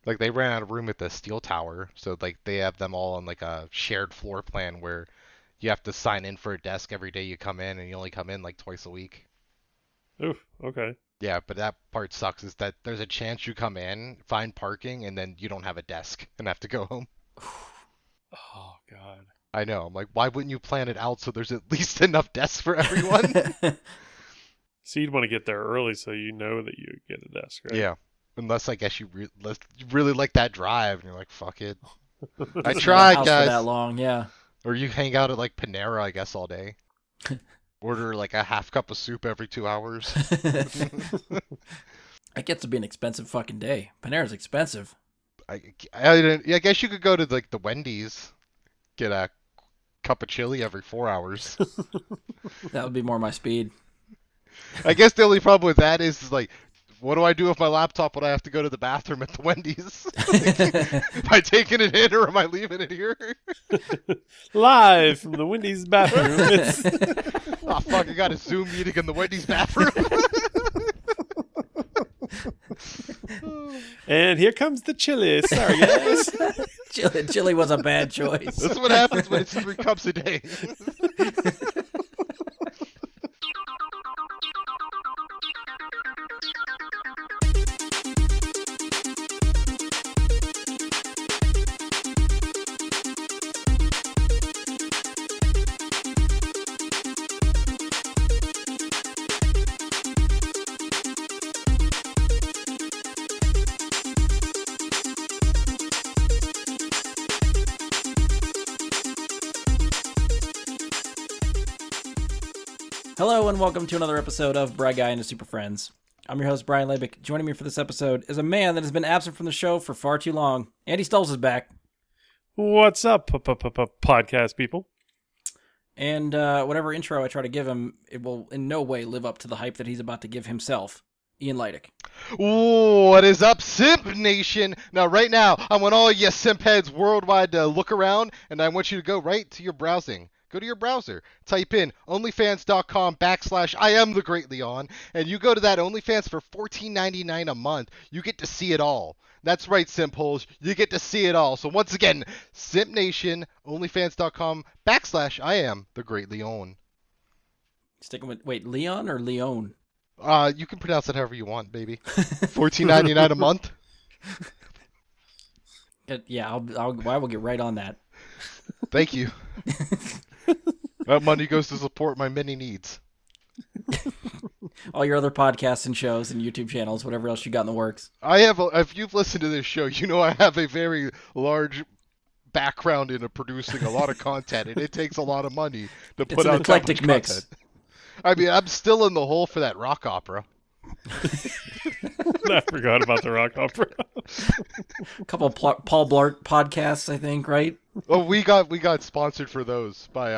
Like they ran out of room at the steel tower, so like they have them all on like a shared floor plan where you have to sign in for a desk every day you come in, and you only come in like twice a week. Oof. Okay. Yeah, but that part sucks is that there's a chance you come in, find parking, and then you don't have a desk and have to go home. Oh God. I know. I'm like, why wouldn't you plan it out so there's at least enough desks for everyone? So you'd want to get there early so you know that you get a desk, right? Yeah. Unless I guess you really like that drive and you're like, fuck it. I Sitting at a tried, house for that guys. long, yeah. Or you hang out at like Panera, I guess, all day. Order like a half cup of soup every 2 hours. That gets to be an expensive fucking day. Panera's expensive. I guess you could go to like the Wendy's, get a cup of chili every 4 hours. That would be more my speed. I guess the only problem with that is like, what do I do with my laptop when I have to go to the bathroom at the Wendy's? Am I taking it in or am I leaving it here? Live from the Wendy's bathroom. Oh fuck! I got a Zoom meeting in the Wendy's bathroom. And here comes the chili. Sorry, guys. Chili was a bad choice. That's what happens when it's 3 cups a day. Hello and welcome to another episode of Bry Guy and his Super Friends. I'm your host, Brian Labick. Joining me for this episode is a man that has been absent from the show for far too long. Andy Stolz is back. What's up, podcast people? And whatever intro I try to give him, it will in no way live up to the hype that he's about to give himself. Ian Leidick. What is up, Simp Nation? Now, right now, I want all you simp heads worldwide to look around, and I want you to go right to your browsing. Go to your browser, type in onlyfans.com/I am the Great Leon, and you go to that OnlyFans for $14.99 a month. You get to see it all. That's right, Simp Holes. You get to see it all. So once again, Simp Nation, onlyfans.com/I am the Great Leon. Sticking with, wait, Leon or Leon? You can pronounce it however you want, baby. $14.99 a month. Yeah, I will get right on that. Thank you. That money goes to support my many needs. All your other podcasts and shows and YouTube channels, whatever else you got in the works. If you've listened to this show, you know I have a very large background in producing a lot of content, and it takes a lot of money to put It's an out eclectic that much mix. content. I mean, I'm still in the hole for that rock opera. I forgot about the rock opera. A couple of Paul Blart podcasts, I think, right? Oh, we got sponsored for those by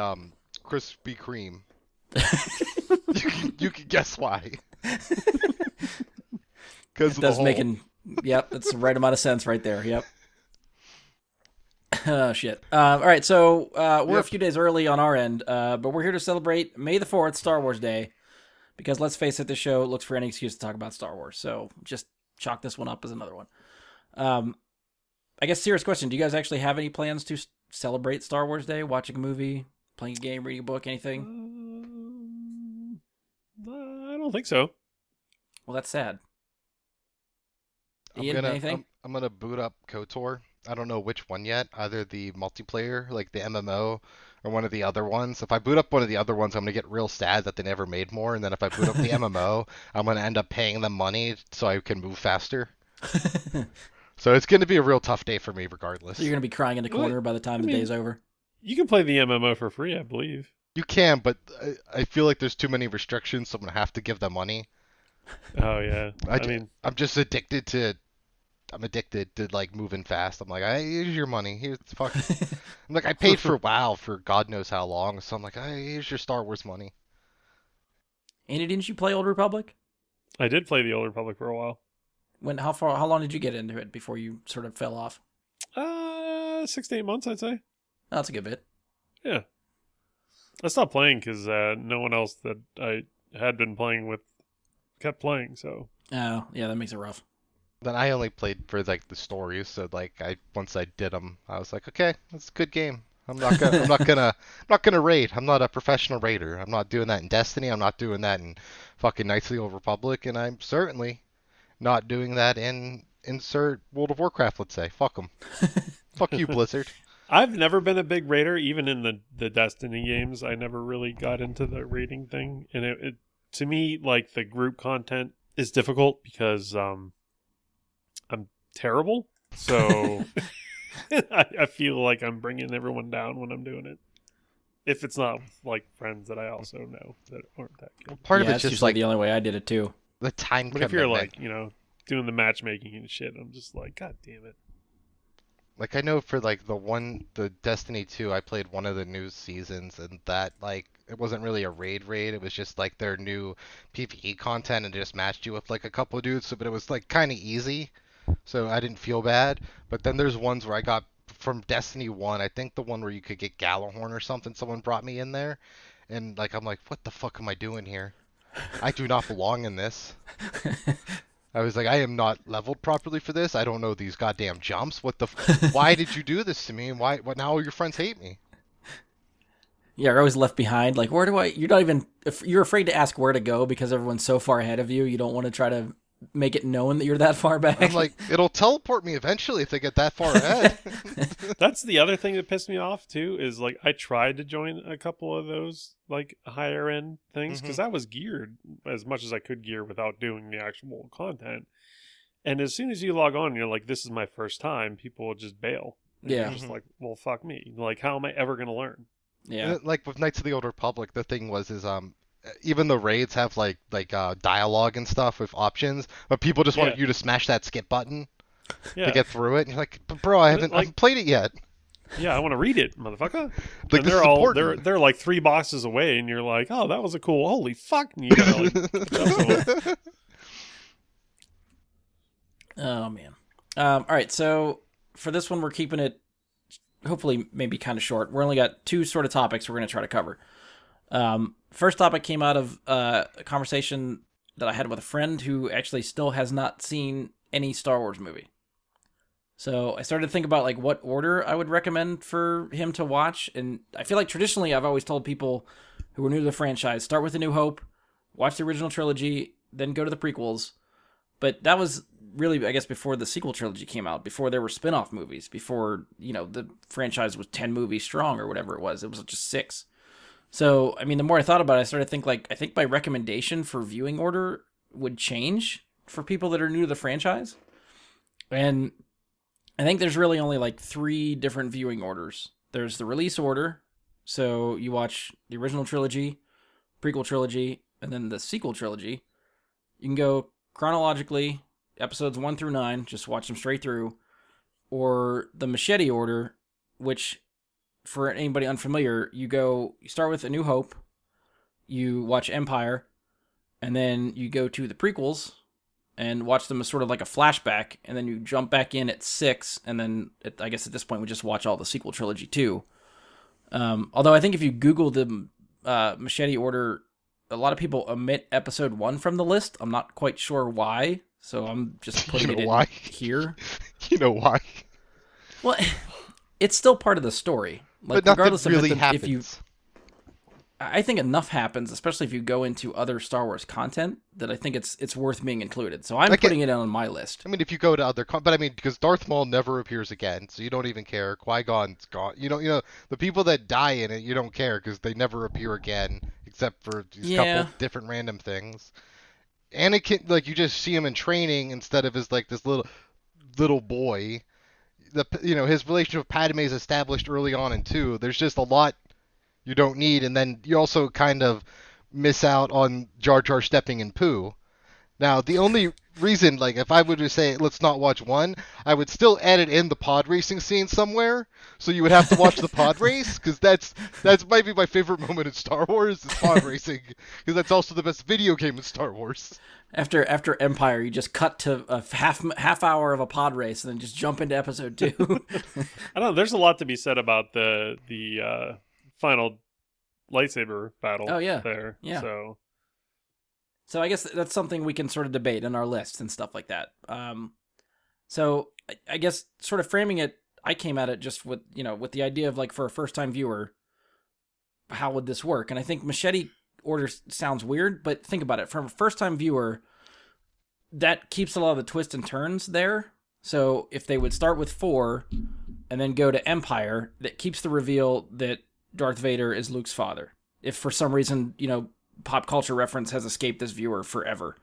Krispy Kreme. You can guess why. Because of the That's hole. Yep, that's the right amount of sense right there. Yep. Oh, shit. All right, so we're a few days early on our end, but we're here to celebrate May the 4th, Star Wars Day, because let's face it, this show looks for any excuse to talk about Star Wars, so just chalk this one up as another one. I guess, serious question, do you guys actually have any plans to celebrate Star Wars Day? Watching a movie, playing a game, reading a book, anything? I don't think so. Well, that's sad. Ian, anything? I'm gonna boot up KOTOR. I don't know which one yet. Either the multiplayer, like the MMO, or one of the other ones. If I boot up one of the other ones, I'm gonna get real sad that they never made more. And then if I boot up the MMO, I'm gonna end up paying them money so I can move faster. So it's gonna be a real tough day for me, regardless. So you're going to be crying in the corner by the time the day's over? You can play the MMO for free, I believe. You can, but I feel like there's too many restrictions, so I'm gonna have to give them money. Oh yeah. I'm just addicted to. I'm addicted to like moving fast. I'm like, here's your money. Here's fuck. I'm like, I paid for WoW for God knows how long, so I'm like, here's your Star Wars money. Andy, didn't you play Old Republic? I did play the Old Republic for a while. How long did you get into it before you sort of fell off? 6 to 8 months, I'd say. Oh, that's a good bit. Yeah. I stopped playing because no one else that I had been playing with kept playing, so. Oh, yeah, that makes it rough. Then I only played for like the stories, so like once I did them, I was like, okay, that's a good game. I'm not gonna raid. I'm not a professional raider. I'm not doing that in Destiny. I'm not doing that in fucking Knights of the Old Republic, and I'm certainly not doing that in insert World of Warcraft. Let's say, fuck them. Fuck you, Blizzard. I've never been a big raider, even in the Destiny games. I never really got into the raiding thing, and it to me, like, the group content is difficult because I'm terrible. So I feel like I'm bringing everyone down when I'm doing it. If it's not with, like, friends that I also know that aren't that good. Part of Yeah, it's that's just usually like the only way I did it too. the time But if commitment. you're like, doing the matchmaking and shit, I'm just like, God damn it. Like I know for like the Destiny 2, I played one of the new seasons, and that like it wasn't really a raid. It was just like their new PvE content, and it just matched you with like a couple of dudes. So, but it was like kind of easy, so I didn't feel bad. But then there's ones where I got from Destiny 1, I think the one where you could get Galahorn or something. Someone brought me in there, and like I'm like, what the fuck am I doing here? I do not belong in this. I was like, I am not leveled properly for this. I don't know these goddamn jumps. Why did you do this to me? And why? What? Now all your friends hate me. Yeah, you're always left behind. Like, where do I? You're not even. If you're afraid to ask where to go because everyone's so far ahead of you, you don't want to try to make it known that you're that far back. I'm like, it'll teleport me eventually if they get that far ahead. That's the other thing that pissed me off too, is like I tried to join a couple of those like higher end things because I was geared as much as I could gear without doing the actual content. And as soon as you log on, you're like, this is my first time, people will just bail. And Yeah. you're just like, well, fuck me. Like, how am I ever going to learn? Yeah. Like with Knights of the Old Republic, the thing was is even the raids have like dialogue and stuff with options, but people just wanted Yeah. you to smash that skip button Yeah. to get through it. And you're like, but bro, I But, haven't played it yet. Yeah, I want to read it, motherfucker. Like And this is important. they're like 3 boxes away, and you're like, oh, that was a cool. Holy fuck! And you gotta like, jump to 'em. Oh man. All right. So for this one, we're keeping it hopefully maybe kind of short. We're only got 2 sort of topics we're going to try to cover. First topic came out of a conversation that I had with a friend who actually still has not seen any Star Wars movie. So I started to think about like what order I would recommend for him to watch, and I feel like traditionally I've always told people who are new to the franchise, start with A New Hope, watch the original trilogy, then go to the prequels. But that was really, I guess, before the sequel trilogy came out, before there were spin-off movies, before, the franchise was 10 movies strong or whatever it was. It was just 6. So, I mean, the more I thought about it, I started to think, like, I think my recommendation for viewing order would change for people that are new to the franchise. And I think there's really only, like, 3 different viewing orders. There's the release order, so you watch the original trilogy, prequel trilogy, and then the sequel trilogy. You can go chronologically, episodes 1 through 9, just watch them straight through, or the Machete order, which, for anybody unfamiliar, you start with A New Hope, you watch Empire, and then you go to the prequels and watch them as sort of like a flashback, and then you jump back in at 6, and then I guess at this point we just watch all the sequel trilogy too. Although I think if you Google the Machete order, a lot of people omit episode 1 from the list. I'm not quite sure why, so I'm just putting it in here. You know why? Well, it's still part of the story. Like, But nothing regardless really of happens. if you, I think enough happens, especially if you go into other Star Wars content, that I think it's worth being included. So I'm Like putting it on my list. I mean, if you go to other, but I mean, because Darth Maul never appears again, so you don't even care. Qui-Gon's gone. The people that die in it, you don't care because they never appear again, except for these couple different random things. Anakin, like you just see him in training instead of as like this little boy. His relationship with Padme is established early on in 2. There's just a lot you don't need, and then you also kind of miss out on Jar Jar stepping in poo. Now, the only reason, like, if I were to say, let's not watch 1, I would still edit in the pod racing scene somewhere, so you would have to watch the pod race, because that's might be my favorite moment in Star Wars, is pod racing, because that's also the best video game in Star Wars. After Empire, you just cut to a half hour of a pod race, and then just jump into episode 2. I don't know. There's a lot to be said about the final lightsaber battle. Oh, yeah. There. Yeah. So So I guess that's something we can sort of debate in our lists and stuff like that. So I guess sort of framing it, I came at it just with with the idea of like for a first time viewer, how would this work? And I think Machete order sounds weird, but think about it. From a first time viewer, that keeps a lot of the twists and turns there. So if they would start with 4 and then go to Empire, that keeps the reveal that Darth Vader is Luke's father. If for some reason, pop culture reference has escaped this viewer forever.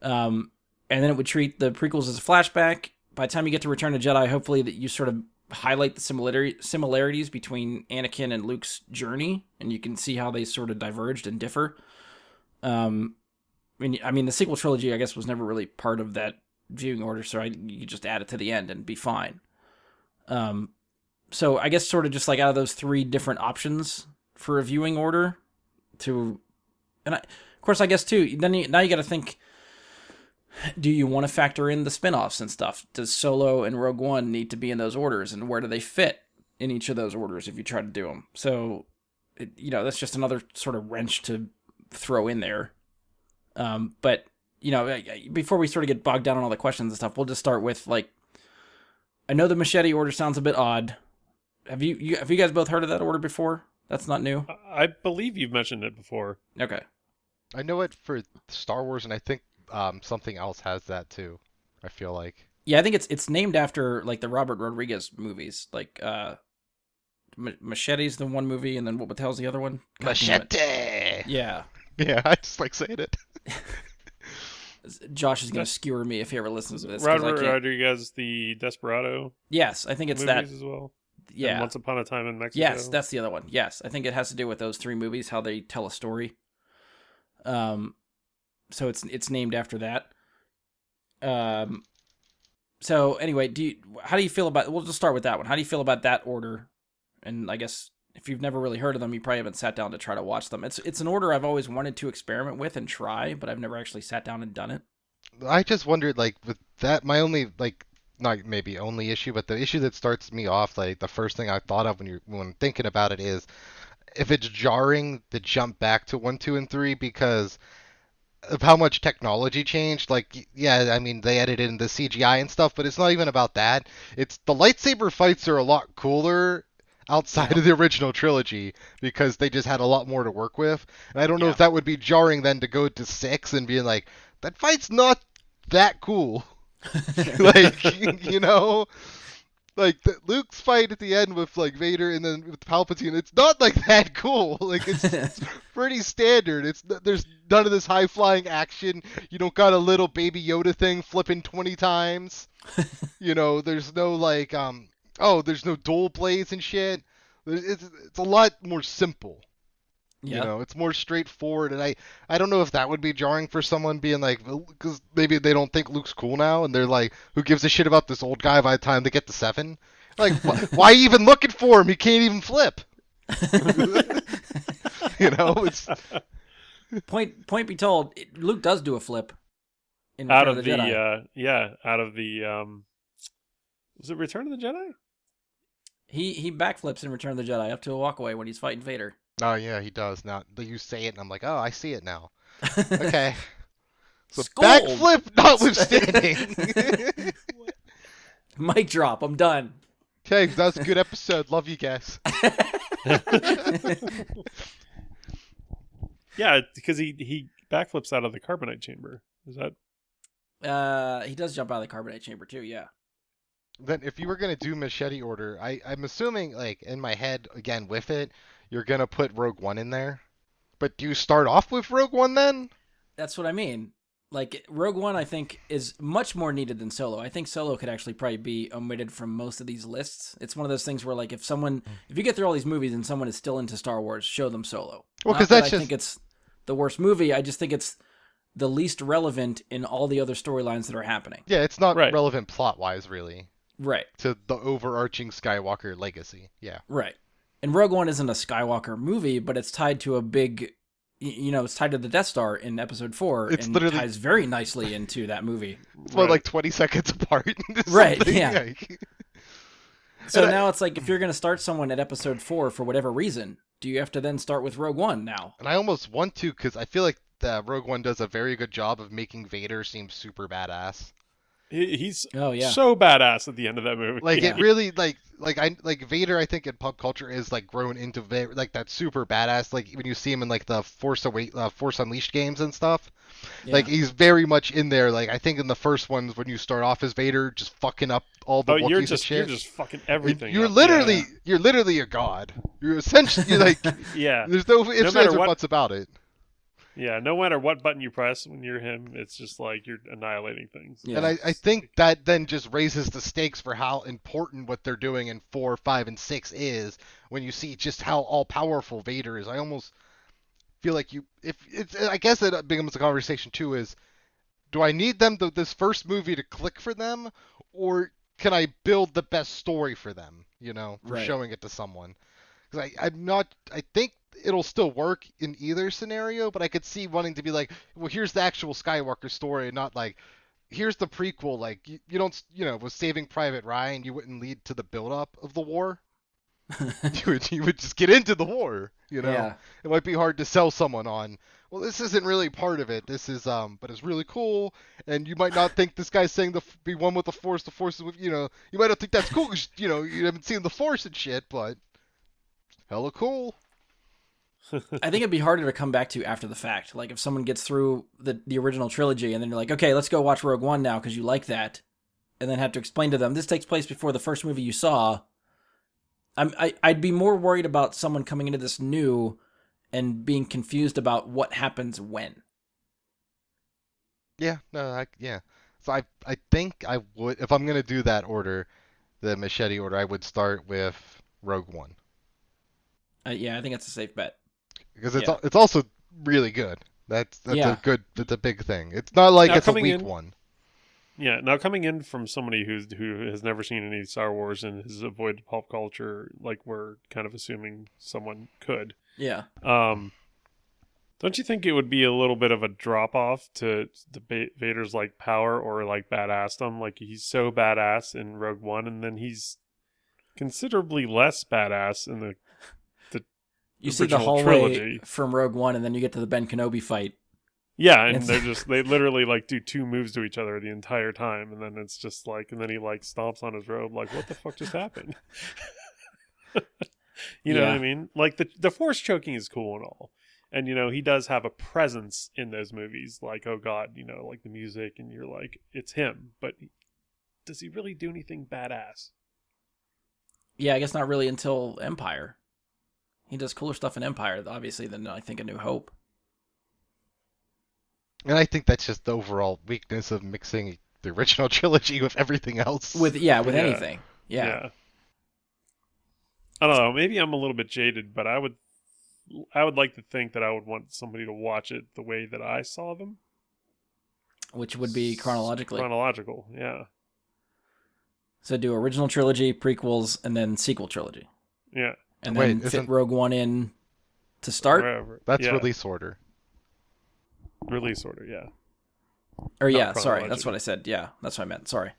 And then it would treat the prequels as a flashback. By the time you get to Return of the Jedi, hopefully that you sort of highlight the similarities between Anakin and Luke's journey, and you can see how they sort of diverged and differ. I mean, the sequel trilogy, I guess, was never really part of that viewing order, so you could just add it to the end and be fine. So I guess sort of just like out of those 3 different options for a viewing order, of course, I guess too. Then now you got to think. Do you want to factor in the spin-offs and stuff? Does Solo and Rogue One need to be in those orders, and where do they fit in each of those orders if you try to do them? So, that's just another sort of wrench to throw in there. But, before we sort of get bogged down on all the questions and stuff, we'll just start with, like, I know the Machete order sounds a bit odd. Have you guys both heard of that order before? That's not new? I believe you've mentioned it before. Okay. I know it for Star Wars, and I think something else has that too. I feel like. Yeah, I think it's named after like the Robert Rodriguez movies. Like Machete's the one movie, and then what the hell's the other one? God Machete. Yeah. Yeah, I just like saying it. Josh is gonna skewer me if he ever listens to this. Robert Rodriguez, the Desperado. Yes, I think it's that as well. Yeah. And Once Upon a Time in Mexico. Yes, that's the other one. Yes, I think it has to do with those 3 movies, how they tell a story. So it's named after that. So anyway, how do you feel about? We'll just start with that one. How do you feel about that order? And I guess if you've never really heard of them, you probably haven't sat down to try to watch them. It's an order I've always wanted to experiment with and try, but I've never actually sat down and done it. I just wondered, like, with that, my only, like, not maybe only issue, but the issue that starts me off, like, the first thing I thought of when thinking about it is if it's jarring to jump back to 1, 2, and 3 because of how much technology changed. Like, yeah, I mean, they edited in the CGI and stuff, but it's not even about that. It's the lightsaber fights are a lot cooler outside of the original trilogy because they just had a lot more to work with. And I don't know if that would be jarring then to go to 6 and being like, that fight's not that cool. Like, like Luke's fight at the end with like Vader and then with Palpatine, it's not like that cool. Like it's pretty standard. There's none of this high flying action. You don't got a little baby Yoda thing flipping 20 times. There's no like there's no dual blades and shit. It's a lot more simple. Yeah. It's more straightforward, and I don't know if that would be jarring for someone being like, because maybe they don't think Luke's cool now, and they're like, who gives a shit about this old guy by the time they get to 7? Like, why even looking for him? He can't even flip. It's point be told, Luke does do a flip in out Return of the the Jedi. out of the was it Return of the Jedi? He backflips in Return of the Jedi up to a walkaway when he's fighting Vader. Oh yeah, he does. Now you say it, and I'm like, oh, I see it now. Okay. So backflip notwithstanding. Mic drop. I'm done. Okay, that was a good episode. Love you guys. Yeah, because he backflips out of the carbonite chamber. Is that? He does jump out of the carbonite chamber too. Yeah. Then if you were gonna do Machete order, I'm assuming like in my head again with it, you're gonna put Rogue One in there. But do you start off with Rogue One then? That's what I mean. Like Rogue One, I think is much more needed than Solo. I think Solo could actually probably be omitted from most of these lists. It's one of those things where like if you get through all these movies and someone is still into Star Wars, show them Solo. Well, because I think it's the worst movie. I just think it's the least relevant in all the other storylines that are happening. Yeah, it's not relevant plot-wise, really. Right. To the overarching Skywalker legacy. Yeah. Right. And Rogue One isn't a Skywalker movie, but it's tied to a big, it's tied to the Death Star in Episode 4. It's and literally ties very nicely into that movie. It's like 20 seconds apart. Right, yeah. So now it's like, if you're going to start someone at Episode 4 for whatever reason, do you have to then start with Rogue One now? And I almost want to, because I feel like Rogue One does a very good job of making Vader seem super badass. He's Oh yeah. so badass at the end of that movie. Like Yeah. it really like Vader, I think in pop culture is like grown into like that super badass. Like when you see him in like the Force Unleashed games and stuff, Yeah. like he's very much in there. Like I think in the first ones when you start off as Vader, just fucking up all the Oh, Wookiees and shit. you're just fucking everything. You're up. literally Yeah. you're literally a god. You're essentially like Yeah. there's no ifs, matter ands, or what- buts about it. Yeah, no matter what button you press when you're him, it's just like you're annihilating things. Yeah. And I think that then just raises the stakes for how important what they're doing in 4, 5, and 6 is when you see just how all powerful Vader is. I almost feel like if it's, I guess it becomes a conversation too is, do I need them this first movie to click for them, or can I build the best story for them, for Right. showing it to someone? Because I think it'll still work in either scenario, but I could see wanting to be like, well, here's the actual Skywalker story, and not like, here's the prequel. Like, you don't, with Saving Private Ryan, you wouldn't lead to the buildup of the war. you would just get into the war, Yeah. It might be hard to sell someone on, well, this isn't really part of it. This is, but it's really cool, and you might not think this guy's saying be one with the Force is with, you might not think that's cool, 'cause, you haven't seen the Force and shit, but hella cool. I think it'd be harder to come back to after the fact. Like if someone gets through the original trilogy and then you're like, okay, let's go watch Rogue One now because you like that, and then have to explain to them this takes place before the first movie you saw. I'd be more worried about someone coming into this new and being confused about what happens when. Yeah, no, yeah. So I think I would, if I'm gonna do that order, the Machete order, I would start with Rogue One Yeah, I think that's a safe bet. because Yeah. it's also really good. That's Yeah. that's a big thing. It's not like Now, it's a coming weak in- one. Yeah, now coming in from somebody who has never seen any Star Wars and has avoided pop culture, like we're kind of assuming someone could. Yeah. Don't you think it would be a little bit of a drop off to Vader's like power or like badassdom? Like he's so badass in Rogue One, and then he's considerably less badass in the You see the original hallway trilogy. from Rogue One, and then you get to the Ben Kenobi fight. Yeah, and It's- they literally like do two moves to each other the entire time, and then it's just like, and then he like stomps on his robe, like, what the fuck just happened? You know what I Yeah. mean? Like the force choking is cool and all, and he does have a presence in those movies. Like, oh god, like the music, and you're like, it's him, but does he really do anything badass? Yeah, I guess not really until Empire. He does cooler stuff in Empire, obviously, than I think A New Hope. And I think that's just the overall weakness of mixing the original trilogy with everything else. With Yeah. anything. Yeah. I don't know. Maybe I'm a little bit jaded, but I would like to think that I would want somebody to watch it the way that I saw them. Which would be chronologically. Chronological, yeah. So do original trilogy, prequels, and then sequel trilogy. Yeah. And Wait, then fit isn't- Rogue One in to start? Wherever. That's yeah. release order. Release order, yeah. Or Not yeah, sorry, chronology. that's what I said. Yeah, that's what I meant. Sorry.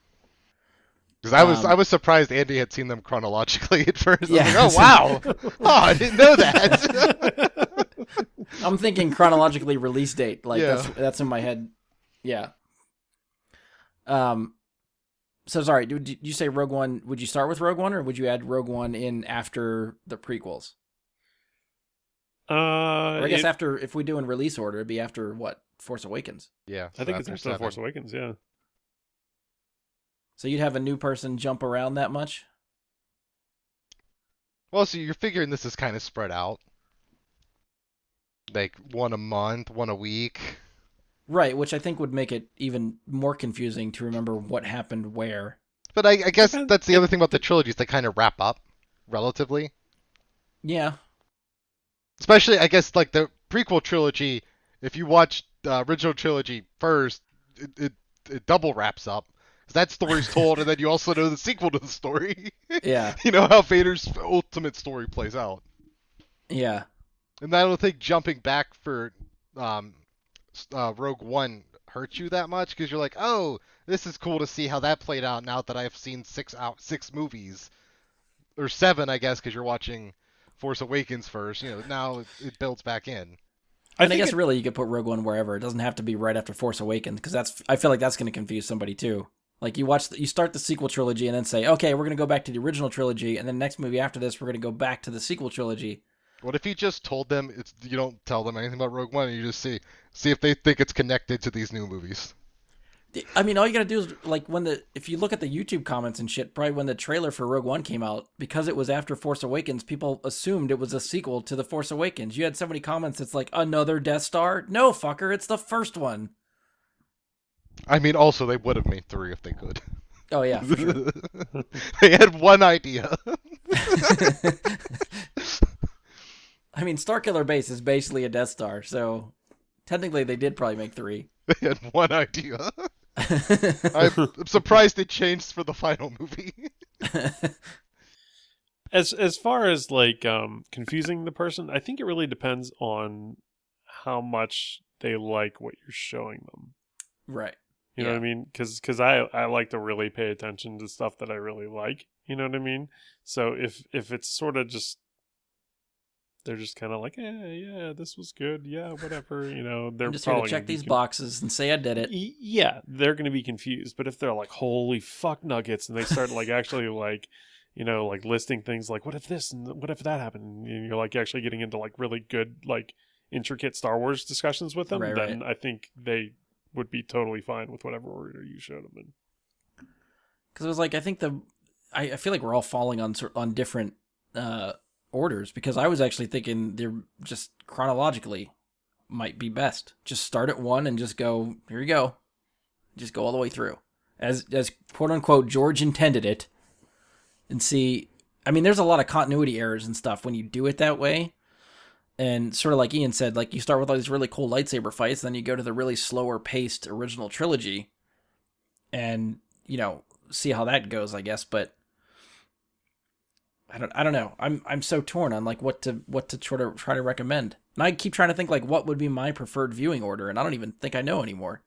Because I was surprised Andy had seen them chronologically at first. Yeah. I was like, oh wow, oh I didn't know that. I'm thinking chronologically release date. Like Yeah. that's in my head. Yeah. So sorry, did you say Rogue One? Would you start with Rogue One, or would you add Rogue One in after the prequels? Or I guess after, if we do in release order, it'd be after what? Force Awakens. Yeah, I think it's after after The 7. Force Awakens, yeah. So you'd have a new person jump around that much? Well, so you're figuring this is kind of spread out, like one a month, one a week. Right, which I think would make it even more confusing to remember what happened where. But I guess Depends- that's the other thing about the trilogies; they kind of wrap up relatively. Yeah. Especially, I guess, like the prequel trilogy. If you watch the original trilogy first, it double wraps up. 'Cause that story's told, and then you also know the sequel to the story. Yeah. You know how Vader's ultimate story plays out. Yeah. And I don't think jumping back for Rogue One hurts you that much, because you're like, oh, this is cool to see how that played out now that I've seen six movies, or 7, I guess, because you're watching Force Awakens first. Now it builds back in. And I guess really you could put Rogue One wherever. It doesn't have to be right after Force Awakens, because I feel like that's going to confuse somebody too. Like you start the sequel trilogy and then say, okay, we're gonna go back to the original trilogy, and then next movie after this, we're gonna go back to the sequel trilogy. What if you just told them you don't tell them anything about Rogue One, and you just see if they think it's connected to these new movies? I mean, all you gotta do is like if you look at the YouTube comments and shit, probably when the trailer for Rogue One came out, because it was after Force Awakens, people assumed it was a sequel to the Force Awakens. You had so many comments. It's like another Death Star. No, fucker, it's the first one. I mean, also they would have made 3 if they could. Oh yeah, for sure. They had one idea. I mean, Starkiller Base is basically a Death Star, so technically they did probably make 3. They had one idea. I'm surprised they changed for the final movie. As far as like confusing the person, I think it really depends on how much they like what you're showing them. Right. You know what I mean? Because I like to really pay attention to stuff that I really like. You know what I mean? So if it's sort of just, they're just kind of like, yeah, this was good. Yeah, whatever. You know, they're I'm just here to check these boxes and say I did it. Yeah, they're going to be confused. But if they're like, holy fuck nuggets, and they start like actually like, you know, like listing things like, what if this and what if that happened? And you're like actually getting into like really good, like intricate Star Wars discussions with them, then I think they would be totally fine with whatever order you showed them in. Because it was like, I think I feel like we're all falling on different orders, because I was actually thinking they're just chronologically might be best. Just start at 1 and just go, here you go. Just go all the way through. As quote unquote George intended it. And see, I mean, there's a lot of continuity errors and stuff when you do it that way. And sort of like Ian said, like you start with all these really cool lightsaber fights, then you go to the really slower paced original trilogy and, you know, see how that goes, I guess. But I don't know. I'm so torn on like what to try to recommend. And I keep trying to think like what would be my preferred viewing order, and I don't even think I know anymore.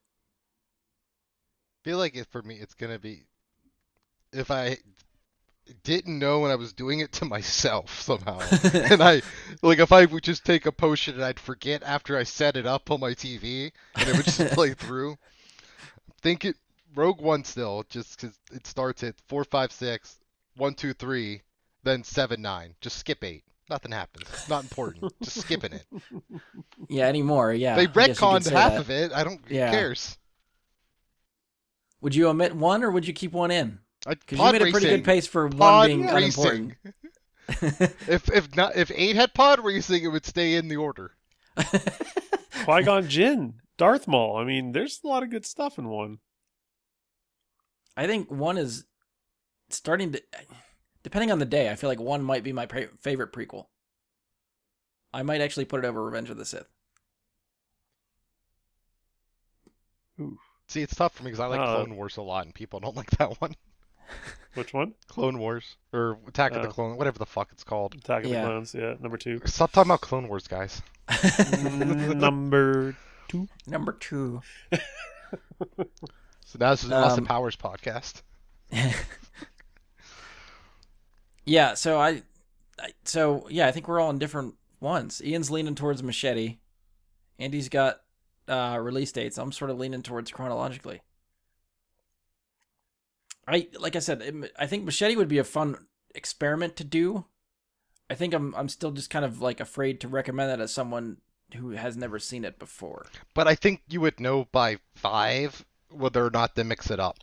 I feel like for me it's gonna be, if I didn't know when I was doing it to myself somehow, and if I would just take a potion and I'd forget after I set it up on my TV and it would just play through. Think it Rogue One still, just because it starts at 4, 5, 6, 1, 2, 3, then 7, 9. Just skip 8. Nothing happens. Not important. Just skipping it. Yeah, anymore. Yeah, they retconned half of it. I don't. Who cares? Would you omit 1 or would you keep 1 in? Because you made a pretty good pace for 1 being unimportant. if 8 had pod racing, it would stay in the order. Qui-Gon Jinn, Darth Maul. I mean, there's a lot of good stuff in 1. I think 1 is starting to, depending on the day, I feel like 1 might be my favorite prequel. I might actually put it over Revenge of the Sith. Ooh. See, it's tough for me because I like Clone Wars a lot, and people don't like that one. Which one? Clone Wars. Or Attack of the Clone, whatever the fuck it's called. Attack of the Clones, yeah. Number 2. Stop talking about Clone Wars, guys. Number 2. Number 2. So now this is an Austin Powers podcast. Yeah, so I think we're all in different ones. Ian's leaning towards Machete. Andy's got release dates. I'm sort of leaning towards chronologically. Like I said, I think Machete would be a fun experiment to do. I think I'm still just kind of like afraid to recommend that as someone who has never seen it before. But I think you would know by 5 whether or not to mix it up.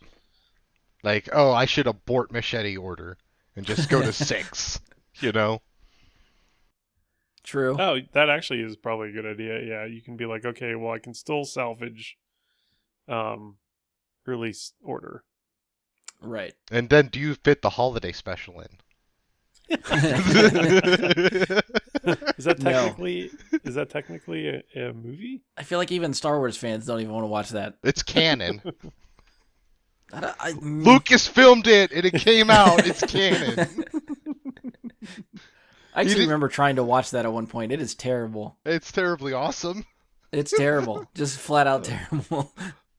Like, oh, I should abort Machete order and just go to 6, you know? True. Oh, that actually is probably a good idea. Yeah, you can be like, okay, well, I can still salvage release order. Right. And then do you fit the holiday special in? Is that technically a movie? I feel like even Star Wars fans don't even want to watch that. It's canon. I Lucas filmed it and it came out. It's canon. I actually remember trying to watch that at one point. It is terrible. It's terribly awesome. It's terrible. Just flat out terrible.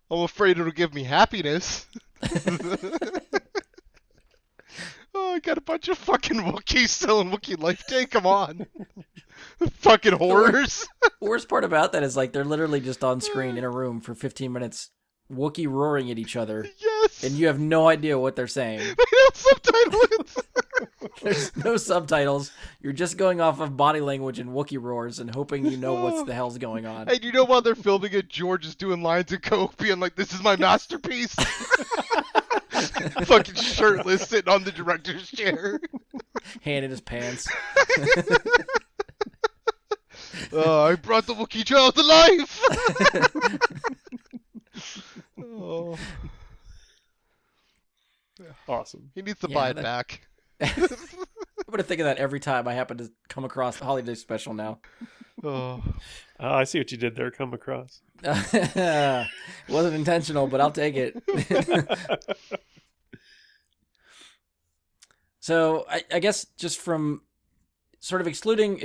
I'm afraid it'll give me happiness. Oh, I got a bunch of fucking Wookiees still in Wookiee Life Day. Come on. Fucking horrors. The worst part about that is like they're literally just on screen in a room for 15 minutes, Wookiee roaring at each other. Yeah. Yes. and you have no idea what they're saying. They don't subtitle it. There's no subtitles. You're just going off of body language and Wookiee roars and hoping you know what the hell's going on. And you know while they're filming it, George is doing lines of coke, being like, "This is my masterpiece." Fucking shirtless, sitting on the director's chair. Hand in his pants. I brought the Wookiee child to life. Oh. Awesome. He needs to buy it back. I'm gonna think of that every time I happen to come across the holiday special now. Oh. I see what you did there. Come across. It wasn't intentional, but I'll take it. So I guess just from sort of excluding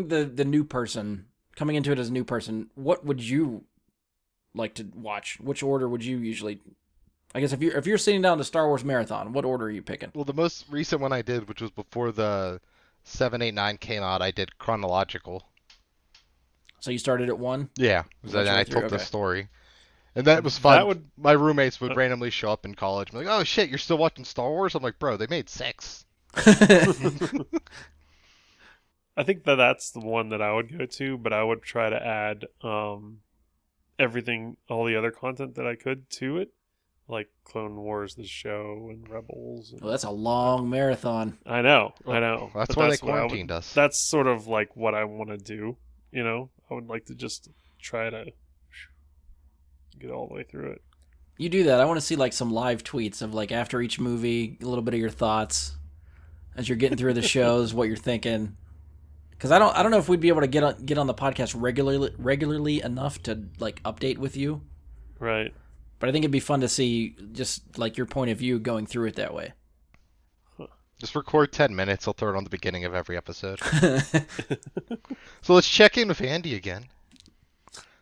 the new person, coming into it as a new person, what would you like to watch? Which order would you usually? I guess if you're sitting down to Star Wars marathon, what order are you picking? Well, the most recent one I did, which was before the 7, 8, 9 came out, I did chronological. So you started at 1? Yeah, then I told the story. And that was fun. My roommates would randomly show up in college and be like, "Oh shit, you're still watching Star Wars?" I'm like, "Bro, they made 6." I think that's the one that I would go to, but I would try to add everything, all the other content that I could to it, like Clone Wars, the show, and Rebels. And... Well, that's a long marathon. I know. That's why they quarantined us. That's sort of like what I want to do. You know, I would like to just try to get all the way through it. You do that. I want to see like some live tweets of like after each movie, a little bit of your thoughts as you're getting through the shows, what you're thinking. Because I don't know if we'd be able to get on the podcast regularly enough to like update with you. Right. But I think it'd be fun to see just like your point of view going through it that way. Just record 10 minutes. I'll throw it on the beginning of every episode. So let's check in with Andy again.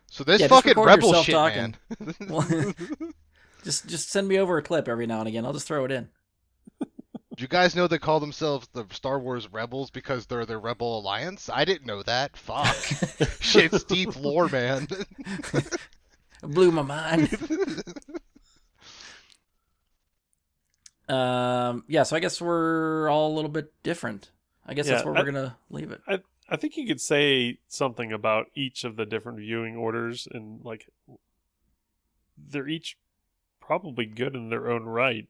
So this fucking rebel shit, talking. Man. Well, just send me over a clip every now and again. I'll just throw it in. Do you guys know they call themselves the Star Wars Rebels because they're the Rebel Alliance? I didn't know that. Fuck. Shit's deep lore, man. It blew my mind. Yeah, so I guess we're all a little bit different. I guess that's where we're going to leave it. I think you could say something about each of the different viewing orders, and like they're each probably good in their own right.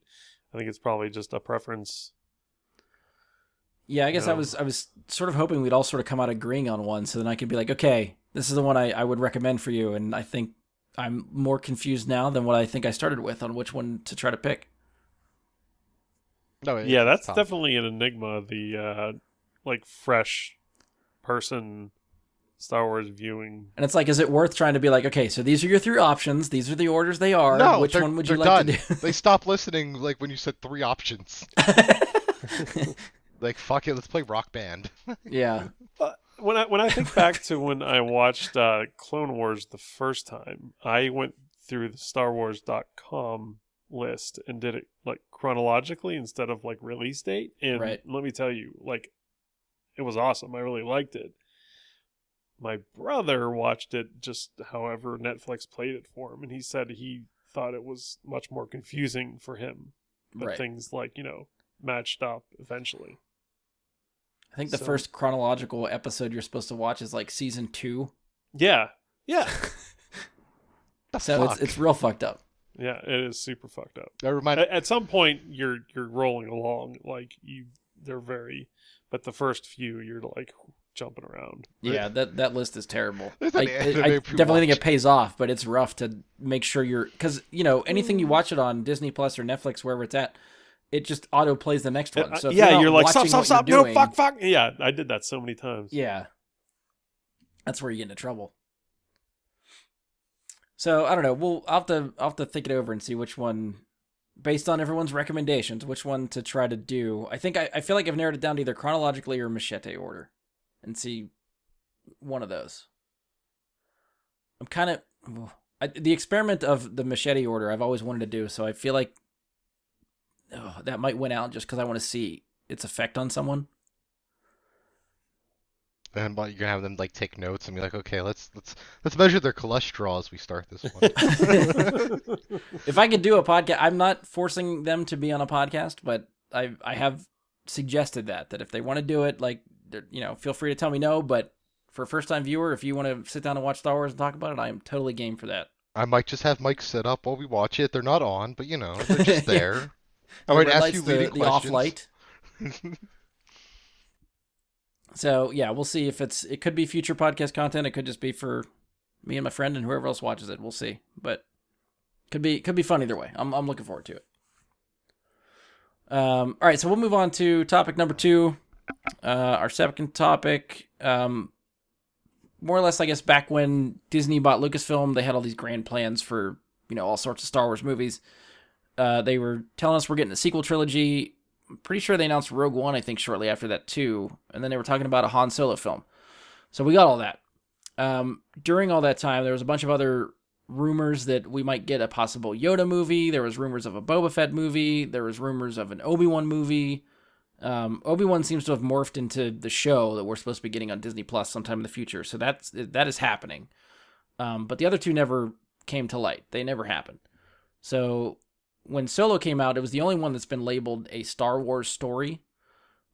I think it's probably just a preference. Yeah, I guess I was sort of hoping we'd all sort of come out agreeing on one, so then I could be like, okay, this is the one I would recommend for you, and I think I'm more confused now than what I think I started with on which one to try to pick. No, yeah, that's definitely an enigma. The like fresh person Star Wars viewing, and it's like, is it worth trying to be like, okay, so these are your 3 options, these are the orders they are. No, which one would you like done. to do? They stopped listening like when you said 3 options. Like, fuck it, let's play Rock Band. Yeah. When I think back to when I watched Clone Wars the first time, I went through the StarWars.com list and did it like chronologically instead of like release date. And let me tell you, like, it was awesome. I really liked it. My brother watched it just however Netflix played it for him, and he said he thought it was much more confusing for him. But things like, matched up eventually. I think the first chronological episode you're supposed to watch is like season 2. Yeah. So it's real fucked up. Yeah, it is super fucked up. At some point, you're rolling along like but the first few you're like jumping around. Yeah, that list is terrible. I definitely think it pays off, but it's rough to make sure because anything you watch it on Disney Plus or Netflix, wherever it's at, it just auto plays the next one. So you're like stop, no, fuck. Yeah, I did that so many times. Yeah, that's where you get into trouble. So I don't know. I'll have to think it over and see which one, based on everyone's recommendations, which one to try to do. I think I feel like I've narrowed it down to either chronologically or Machete order, and see one of those. I'm kind of the experiment of the Machete order I've always wanted to do, so I feel like that might win out just because I want to see its effect on someone. And but you're gonna have them like take notes and be like, okay, let's measure their cholesterol as we start this one. If I could do a podcast, I'm not forcing them to be on a podcast, but I have suggested that if they want to do it, like, feel free to tell me no. But for a first time viewer, if you want to sit down and watch Star Wars and talk about it, I am totally game for that. I might just have Mike sit up while we watch it. They're not on, but they're just Yeah. there. I might ask you leading the off questions. light. So yeah, we'll see if it could be future podcast content. It could just be for me and my friend and whoever else watches it. We'll see, but could be fun either way. I'm looking forward to it. All right, so we'll move on to topic number 2. Our second topic, more or less, I guess, back when Disney bought Lucasfilm, they had all these grand plans for all sorts of Star Wars movies. They were telling us we're getting a sequel trilogy. I'm pretty sure they announced Rogue One, I think, shortly after that, too. And then they were talking about a Han Solo film. So we got all that. During all that time, there was a bunch of other rumors that we might get a possible Yoda movie. There was rumors of a Boba Fett movie. There was rumors of an Obi-Wan movie. Obi-Wan seems to have morphed into the show that we're supposed to be getting on Disney Plus sometime in the future. So that is happening. But the other two never came to light. They never happened. So when Solo came out, it was the only one that's been labeled a Star Wars story,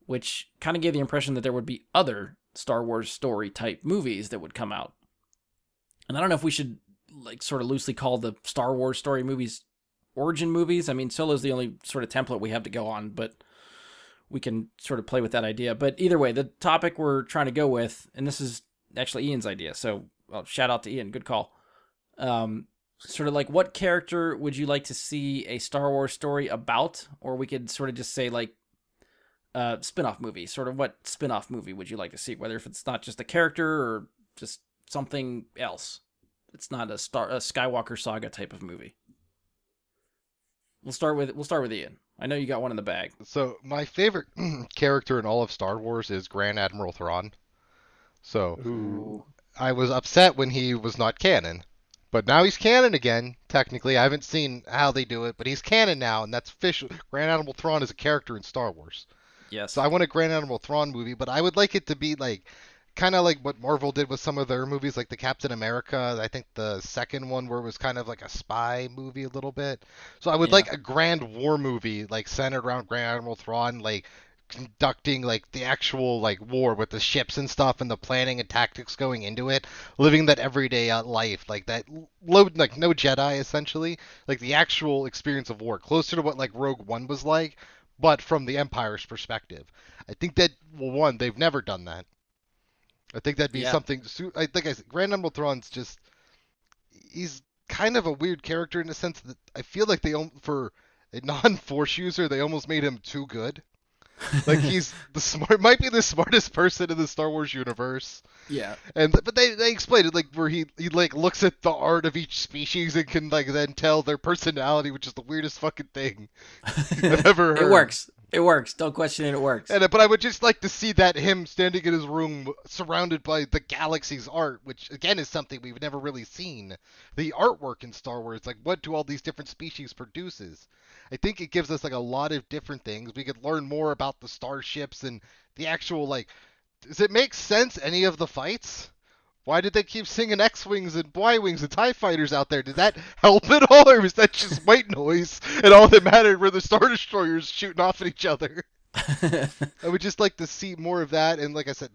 which kind of gave the impression that there would be other Star Wars story type movies that would come out. And I don't know if we should like sort of loosely call the Star Wars story movies origin movies. I mean, Solo's the only sort of template we have to go on, but we can sort of play with that idea. But either way, the topic we're trying to go with, and this is actually Ian's idea, so shout out to Ian, good call. Sort of like, what character would you like to see a Star Wars story about? Or we could sort of just say like spin-off movie. Sort of what spin-off movie would you like to see? Whether if it's not just a character or just something else. It's not a Skywalker saga type of movie. We'll start with Ian. I know you got one in the bag. So my favorite character in all of Star Wars is Grand Admiral Thrawn. So Ooh. I was upset when he was not canon. But now he's canon again, technically. I haven't seen how they do it, but he's canon now, and that's official. Grand Admiral Thrawn is a character in Star Wars. Yes. So I want a Grand Admiral Thrawn movie, but I would like it to be like kind of like what Marvel did with some of their movies, like the Captain America. I think the second one where it was kind of like a spy movie a little bit. So I would like a grand war movie, like centered around Grand Admiral Thrawn, like conducting like the actual like war with the ships and stuff and the planning and tactics going into it, living that everyday life, like that load, like no Jedi essentially, like the actual experience of war, closer to what like Rogue One was like, but from the Empire's perspective. I think that, well, one, they've never done that. I think that'd be something. I think I said, Grand Admiral Thrawn's just, he's kind of a weird character in the sense that I feel like for a non-Force user, they almost made him too good. Like he's might be the smartest person in the Star Wars universe. Yeah. But they explained it like where he like looks at the art of each species and can like then tell their personality, which is the weirdest fucking thing I've ever heard. It works. It works. Don't question it. It works. But I would just like to see that him standing in his room surrounded by the galaxy's art, which again is something we've never really seen. The artwork in Star Wars, like what do all these different species produces? I think it gives us like a lot of different things. We could learn more about the starships and the actual like. Does it make sense any of the fights? Why did they keep singing X-Wings and Y-Wings and TIE Fighters out there? Did that help at all, or was that just white noise and all that mattered were the Star Destroyers shooting off at each other? I would just like to see more of that, and like I said,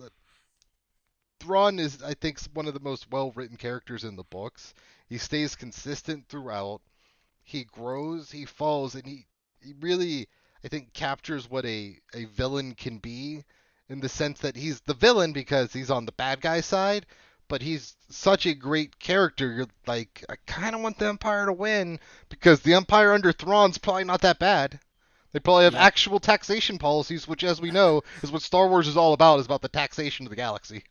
Thrawn is, I think, one of the most well-written characters in the books. He stays consistent throughout. He grows, he falls, and he really, I think, captures what a villain can be in the sense that he's the villain because he's on the bad guy side, but he's such a great character. You're like, I kind of want the Empire to win because the Empire under Thrawn's probably not that bad. They probably have actual taxation policies, which, as we know, is what Star Wars is all about the taxation of the galaxy.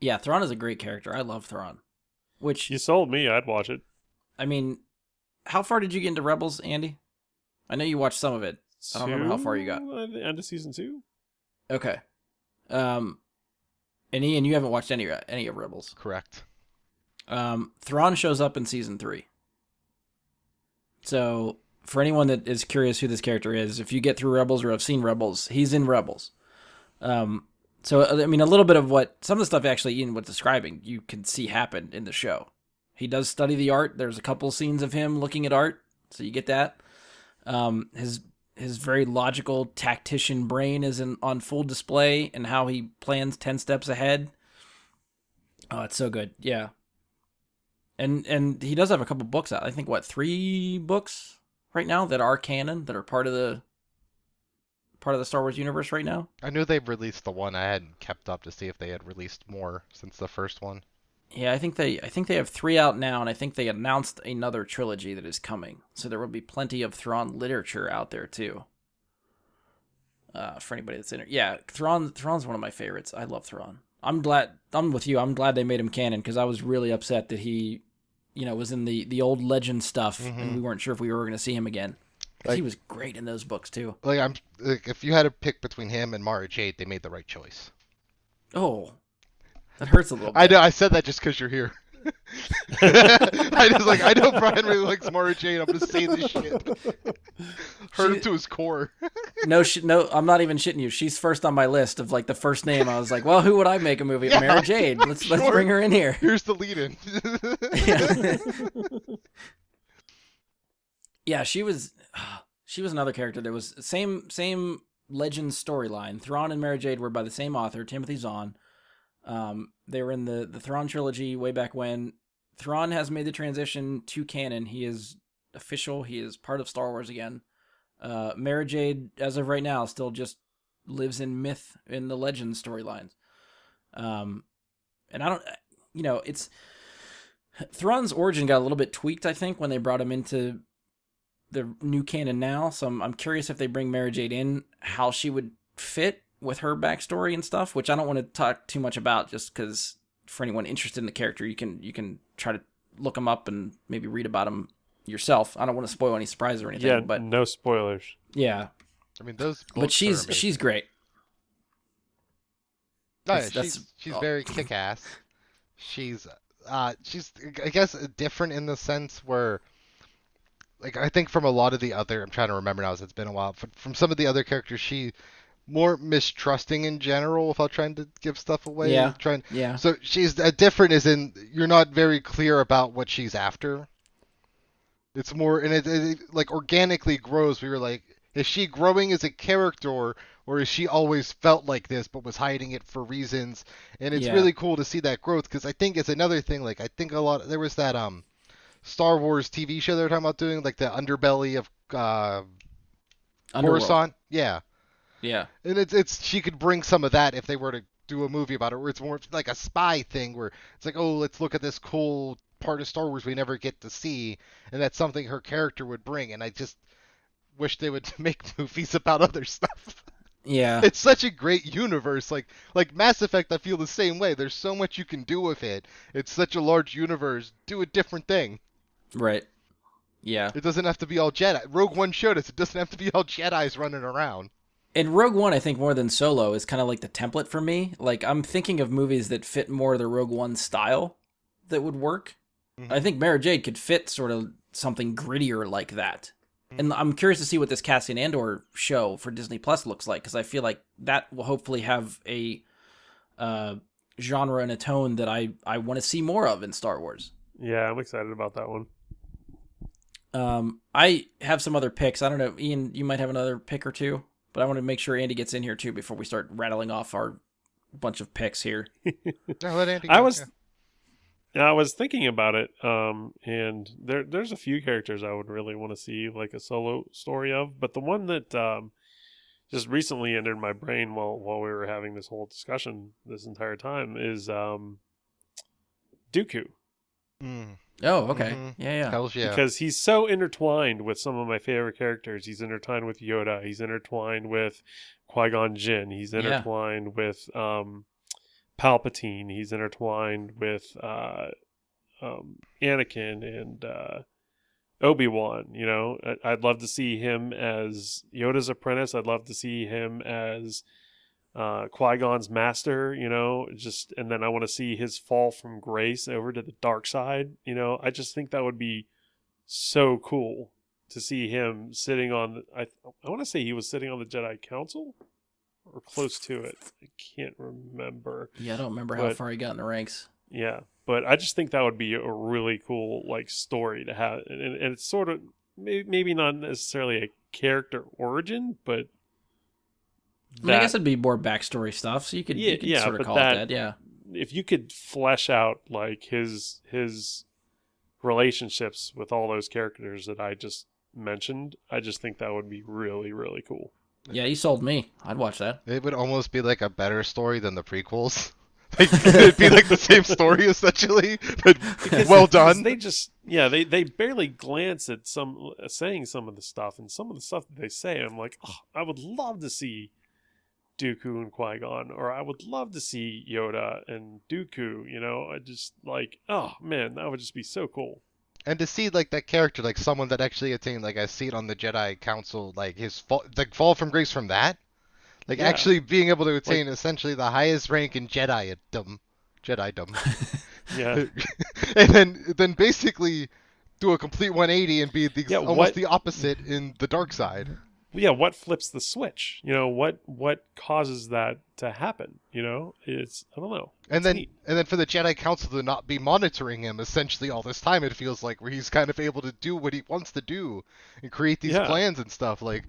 Yeah, Thrawn is a great character. I love Thrawn. Which you sold me. I'd watch it. I mean, how far did you get into Rebels, Andy? I know you watched some of it. I don't remember how far you got. At the end of season 2. Okay. And Ian, you haven't watched any of Rebels. Correct. Thrawn shows up in season 3. So, for anyone that is curious who this character is, if you get through Rebels or have seen Rebels, he's in Rebels. So I mean, a little bit of what some of the stuff actually Ian was describing, you can see happen in the show. He does study the art. There's a couple scenes of him looking at art, so you get that. His very logical tactician brain is on full display, and how he plans 10 steps ahead. Oh, it's so good. Yeah. And he does have a couple books out. I think 3 books right now that are canon, that are part of the Star Wars universe right now. I knew they released the one. I hadn't kept up to see if they had released more since the first one. Yeah, I think they have 3 out now, and I think they announced another trilogy that is coming. So there will be plenty of Thrawn literature out there too. For anybody that's in it, yeah, Thrawn's one of my favorites. I love Thrawn. I'm with you. I'm glad they made him canon, because I was really upset that he, was in the old legend stuff, and we weren't sure if we were going to see him again. He was great in those books too. If you had to pick between him and Mara Jade, they made the right choice. Oh, that hurts a little bit. I know. I said that just because you're here. I know Brian really likes Mara Jade. I'm gonna say this shit. Hurt him to his core. No, I'm not even shitting you. She's first on my list of the first name. I was like, well, who would I make a movie? Yeah, Mara Jade. Let's bring her in here. Here's the lead-in. Yeah, she was another character that was same legend storyline. Thrawn and Mara Jade were by the same author, Timothy Zahn. They were in the Thrawn trilogy way back when. Thrawn has made the transition to canon. He is official. He is part of Star Wars again. Mara Jade, as of right now, still just lives in myth in the legend storylines. And I don't, it's Thrawn's origin got a little bit tweaked, I think, when they brought him into the new canon now. So I'm curious if they bring Mara Jade in, how she would fit with her backstory and stuff, which I don't want to talk too much about, just because for anyone interested in the character, you can try to look him up and maybe read about him yourself. I don't want to spoil any surprise or anything. Yeah, but no spoilers. Yeah, I mean those. But she's great. Oh, yeah, she's very kick-ass. She's I guess different in the sense where, I think from a lot of the other, I'm trying to remember now, as it's been a while. From some of the other characters, she more mistrusting in general without trying to give stuff away. Yeah. So she's different, as in you're not very clear about what she's after. It's more, and it organically grows. We were like, is she growing as a character, or is she always felt like this but was hiding it for reasons? And it's really cool to see that growth, because I think it's another thing. I think there was that Star Wars TV show they were talking about doing, the underbelly of Coruscant. Yeah. Yeah. And it's she could bring some of that if they were to do a movie about it, where it's more like a spy thing, where it's let's look at this cool part of Star Wars we never get to see, and that's something her character would bring. And I just wish they would make movies about other stuff. Yeah. It's such a great universe. Like Mass Effect, I feel the same way. There's so much you can do with it. It's such a large universe. Do a different thing. Right. Yeah. It doesn't have to be all Jedi. Rogue One showed us it doesn't have to be all Jedis running around. And Rogue One, I think more than Solo, is kind of like the template for me. I'm thinking of movies that fit more the Rogue One style that would work. Mm-hmm. I think Mara Jade could fit sort of something grittier like that. Mm-hmm. And I'm curious to see what this Cassian Andor show for Disney Plus looks like, because I feel like that will hopefully have a genre and a tone that I want to see more of in Star Wars. Yeah, I'm excited about that one. I have some other picks. I don't know, Ian, you might have another pick or two, but I want to make sure Andy gets in here too before we start rattling off our bunch of picks here. Let Andy I was thinking about it, and there's a few characters I would really want to see a solo story of, but the one that just recently entered my brain while we were having this whole discussion this entire time is Dooku. Mm. Oh, okay. Mm-hmm. Yeah. Hells yeah. Because he's so intertwined with some of my favorite characters. He's intertwined with Yoda. He's intertwined with Qui-Gon Jinn. He's intertwined with Palpatine. He's intertwined with Anakin and Obi-Wan. I'd love to see him as Yoda's apprentice. I'd love to see him as Qui-Gon's master, and then I want to see his fall from grace over to the dark side. I just think that would be so cool to see him sitting on I want to say he was sitting on the Jedi Council or close to it. I can't remember. Yeah, I don't remember how far he got in the ranks. Yeah, but I just think that would be a really cool like story to have, and it's sort of maybe not necessarily a character origin, but I mean, I guess it'd be more backstory stuff, so you could sort of call it that. Yeah, if you could flesh out like his relationships with all those characters that I just mentioned, I just think that would be really, really cool. Yeah, you sold me. I'd watch that. It would almost be like a better story than the prequels. Like, it'd be like the same story essentially, but well done. They barely glance at saying some of the stuff, and some of the stuff that they say, I'm like, oh, I would love to see Dooku and Qui-Gon, or I would love to see Yoda and Dooku, you know. I just like, oh man, that would just be so cool. And to see like that character, like someone that actually attained, like I see it on the Jedi Council, like his fall from grace from that, like actually being able to attain essentially the highest rank in Jedi-dom. Yeah. And then basically do a complete 180 and be almost the opposite in the dark side. Yeah, what flips the switch? You know, what causes that to happen? You know, I don't know. And then for the Jedi Council to not be monitoring him essentially all this time, it feels like, where he's kind of able to do what he wants to do and create these plans and stuff. Like,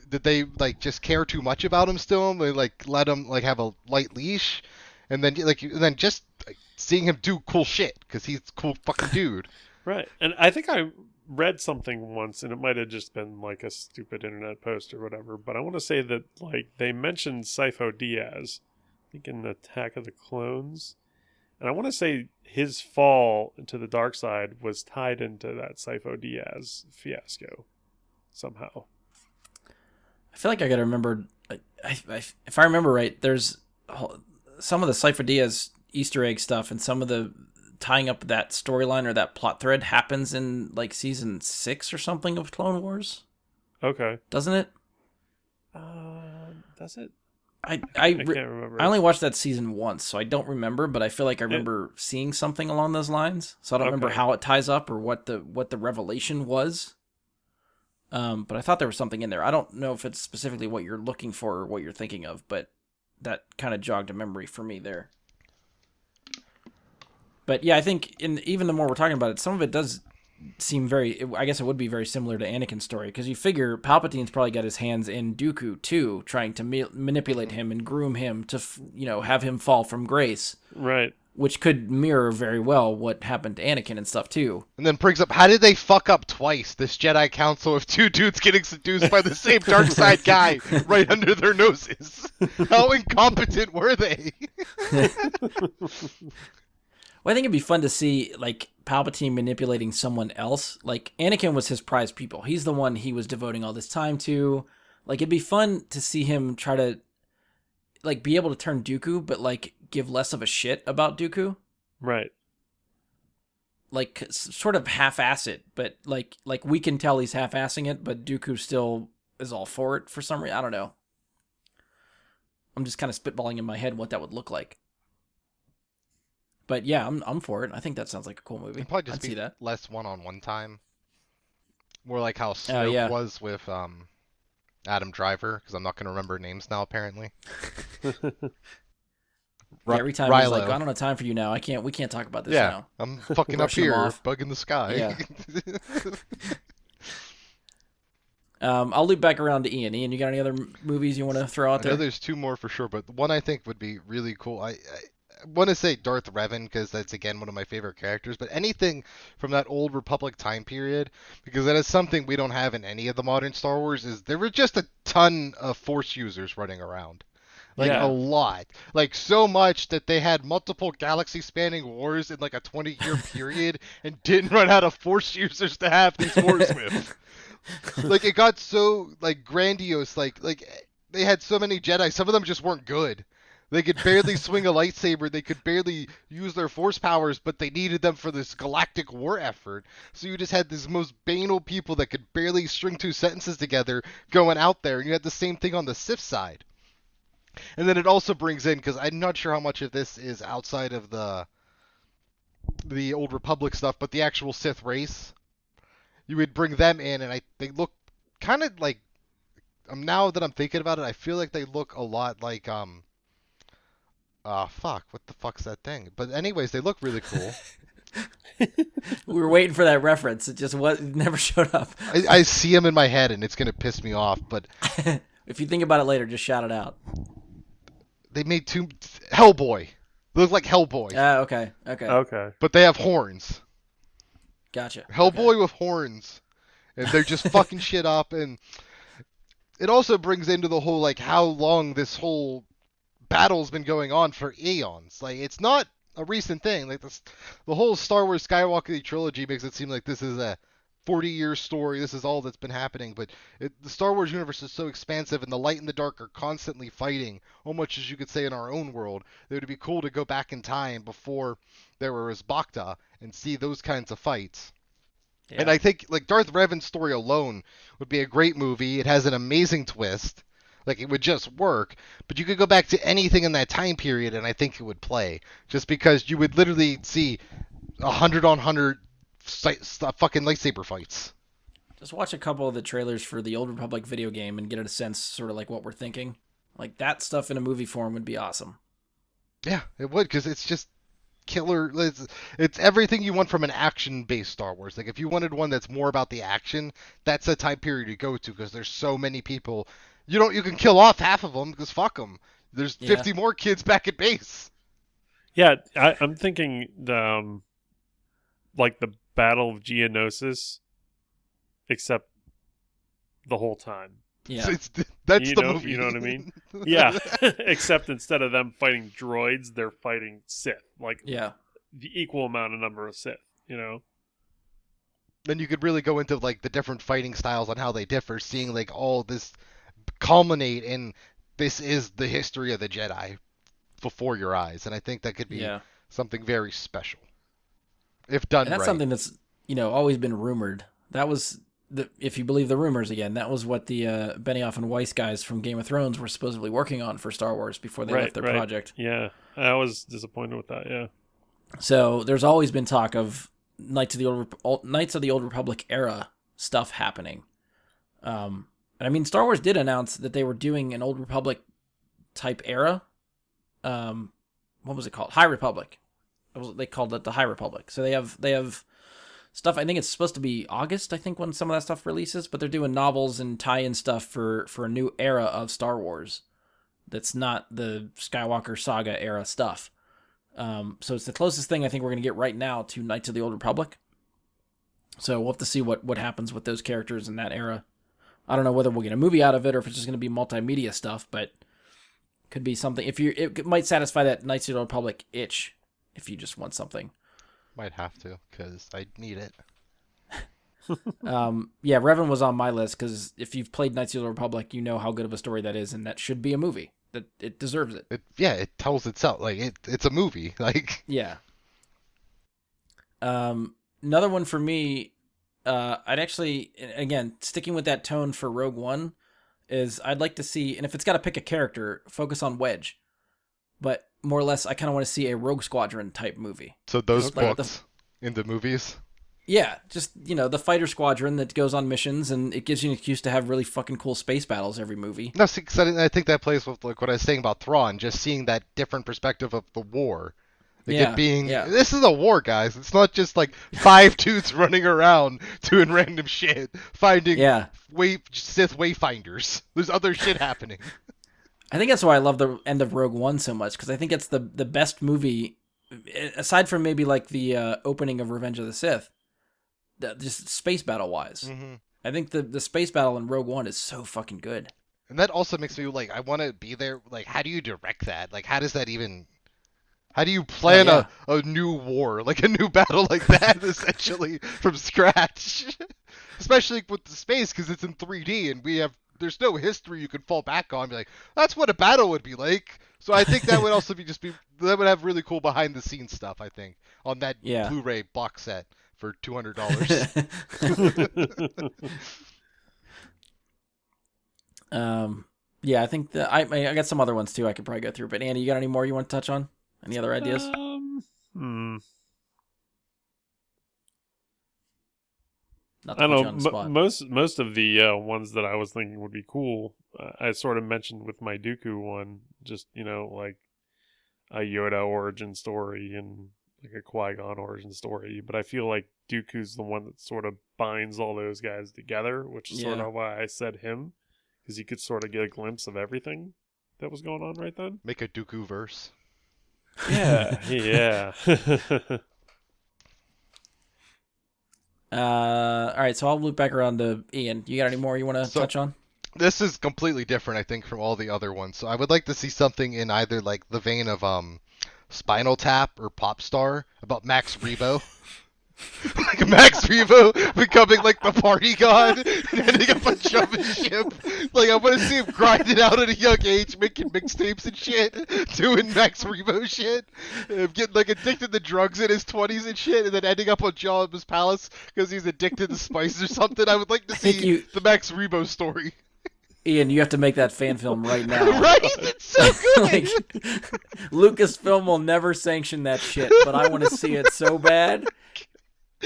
did they like just care too much about him still? They like let him like have a light leash, and then just like, seeing him do cool shit because he's a cool fucking dude. Right, and I think I read something once, and it might have just been like a stupid internet post or whatever, but I want to say that like they mentioned Sifo Dyas, I think in Attack of the Clones, and I want to say his fall into the dark side was tied into that Sifo Dyas fiasco somehow. I feel like I gotta remember. If I remember right, there's some of the Sifo Dyas Easter egg stuff, and some of the tying up that storyline or that plot thread happens in like season 6 or something of Clone Wars. Okay. Doesn't it? Does it? I can't remember. I only watched that season once, so I don't remember, but I feel like I remember seeing something along those lines. So I don't remember how it ties up or what the revelation was. But I thought there was something in there. I don't know if it's specifically what you're looking for or what you're thinking of, but that kind of jogged a memory for me there. But yeah, I think even the more we're talking about it, some of it does seem I guess it would be very similar to Anakin's story, because you figure Palpatine's probably got his hands in Dooku too, trying to manipulate him and groom him to, have him fall from grace. Right. Which could mirror very well what happened to Anakin and stuff too. And then brings up, how did they fuck up twice? This Jedi Council of two dudes getting seduced by the same dark side guy right under their noses. How incompetent were they? Well, I think it'd be fun to see, like, Palpatine manipulating someone else. Like, Anakin was his prized pupil. He's the one he was devoting all this time to. Like, it'd be fun to see him try to, like, be able to turn Dooku, but, like, give less of a shit about Dooku. Right. Like, sort of half-ass it, but, like we can tell he's half-assing it, but Dooku still is all for it for some reason. I don't know. I'm just kind of spitballing in my head what that would look like. But yeah, I'm for it. I think that sounds like a cool movie. It'd probably just I'd see that. less one-on-one time. More like how Snoke was with Adam Driver, because I'm not going to remember names now, apparently. Every time he's like, I don't have time for you now. We can't talk about this now. I'm fucking up here, bug in the sky. Yeah. I'll loop back around to Ian. Ian, you got any other movies you want to throw out there? I know there's 2 more for sure, but one I think would be really cool. I want to say Darth Revan, because that's, again, one of my favorite characters, but anything from that old Republic time period, because that is something we don't have in any of the modern Star Wars, is there were just a ton of Force users running around. Like, a lot. Like, so much that they had multiple galaxy-spanning wars in, like, a 20-year period and didn't run out of Force users to have these wars with. Like, it got so, like, grandiose. Like they had so many Jedi. Some of them just weren't good. They could barely swing a lightsaber. They could barely use their Force powers, but they needed them for this galactic war effort. So you just had these most banal people that could barely string 2 sentences together going out there. And you had the same thing on the Sith side. And then it also brings in, because I'm not sure how much of this is outside of the Old Republic stuff, but the actual Sith race. You would bring them in, and they look kind of like now that I'm thinking about it, I feel like they look a lot like fuck, what the fuck's that thing? But anyways, they look really cool. We were waiting for that reference. It just never showed up. I see them in my head and it's gonna piss me off. But If you think about it later, just shout it out. they made two Hellboy. They look like Hellboy, Okay. but they have horns. Gotcha. Hellboy with horns, and they're just fucking shit up. And it also brings into the whole like how long this whole battle's been going on for eons. Like it's not a recent thing. Like the whole Star Wars Skywalker trilogy makes it seem like this is a 40-year story. This is all that's been happening. But the Star Wars universe is so expansive, and the light and the dark are constantly fighting, almost as you could say in our own world. It would be cool to go back in time before there was Bacta and see those kinds of fights. Yeah. And I think like Darth Revan's story alone would be a great movie. It has an amazing twist. Like it would just work, but you could go back to anything in that time period, and I think it would play. Just because you would literally see 100-on-100 fucking lightsaber fights. Just watch a couple of the trailers for the Old Republic video game and get a sense, sort of like what we're thinking. Like that stuff in a movie form would be awesome. Yeah, it would, because it's just killer. It's everything you want from an action-based Star Wars. Like if you wanted one that's more about the action, that's a time period to go to, because there's so many people. You can kill off half of them because fuck them. There's 50 more kids back at base. Yeah, I'm thinking like the Battle of Geonosis, except the whole time. Yeah, That's the movie. You know what I mean? Yeah, except instead of them fighting droids, they're fighting Sith. Like the equal amount of number of Sith. You know. Then you could really go into like the different fighting styles and how they differ, seeing like all this culminate in this is the history of the Jedi before your eyes, and I think that could be something very special if done and that's right. something that's always been rumored. That was if you believe the rumors again, that was what the Benioff and Weiss guys from Game of Thrones were supposedly working on for Star Wars before they left their project. Yeah, I was disappointed with that. Yeah. So there's always been talk of Knights of the Old Republic era stuff happening. And I mean, Star Wars did announce that they were doing an Old Republic type era. What was it called? High Republic. They called it the High Republic. So they have stuff. I think it's supposed to be August, I think, when some of that stuff releases, but they're doing novels and tie-in stuff for a new era of Star Wars that's not the Skywalker saga era stuff. So it's the closest thing I think we're going to get right now to Knights of the Old Republic. So we'll have to see what happens with those characters in that era. I don't know whether we'll get a movie out of it or if it's just going to be multimedia stuff, but could be something. It might satisfy that Knights of the Old Republic itch if you just want something. Might have to, because I need it. Yeah, Revan was on my list because if you've played Knights of the Old Republic, you know how good of a story that is, and that should be a movie. That it deserves it. It tells itself. Like it's a movie. Like yeah. Another one for me, I'd actually, again, sticking with that tone for Rogue One, is I'd like to see, and if it's got to pick a character, focus on Wedge. But more or less, I kind of want to see a Rogue Squadron type movie. So those books in the movies? Yeah, just, the fighter squadron that goes on missions, and it gives you an excuse to have really fucking cool space battles every movie. No, see, 'cause I think that plays with like what I was saying about Thrawn, just seeing that different perspective of the war. Like it being, this is a war, guys. It's not just like 5 dudes running around doing random shit, finding Sith wayfinders. There's other shit happening. I think that's why I love the end of Rogue One so much, because I think it's the best movie, aside from maybe like the opening of Revenge of the Sith, just space battle wise. Mm-hmm. I think the space battle in Rogue One is so fucking good. And that also makes me like, I want to be there. Like, how do you direct that? Like, how does that even... How do you plan a new war, like a new battle like that, essentially, from scratch? Especially with the space, because it's in 3D, and there's no history you could fall back on. Be like, that's what a battle would be like. So I think that would also that would have really cool behind the scenes stuff, I think, on that Blu-ray box set for $200. Yeah, I think I got some other ones too I could probably go through, but Andy, you got any more you want to touch on? Any other ideas? Not I to put you don't on the know. spot. Most of the ones that I was thinking would be cool, I sort of mentioned with my Dooku one, just like a Yoda origin story and like a Qui-Gon origin story. But I feel like Dooku's the one that sort of binds all those guys together, which is sort Yeah. of why I said him, because you could sort of get a glimpse of everything that was going on right then. Make a Dooku verse. Yeah, yeah. All right, so I'll loop back around to Ian. You got any more you want to So touch on? this is completely different, I think, from all the other ones. So I would like to see something in either like the vein of Spinal Tap or Popstar about Max Rebo. Like Max Rebo becoming like the party god and ending up on jumping ship. Like I want to see him grinding out at a young age, making mixtapes and shit, doing Max Rebo shit, getting like addicted to drugs in his 20s and shit, and then ending up on Jabba's palace because he's addicted to spice or something. I would like to think see the Max Rebo story. Ian, you have to make that fan film right now. Right? It's so good. Like, Lucasfilm will never sanction that shit, but I want to see it so bad.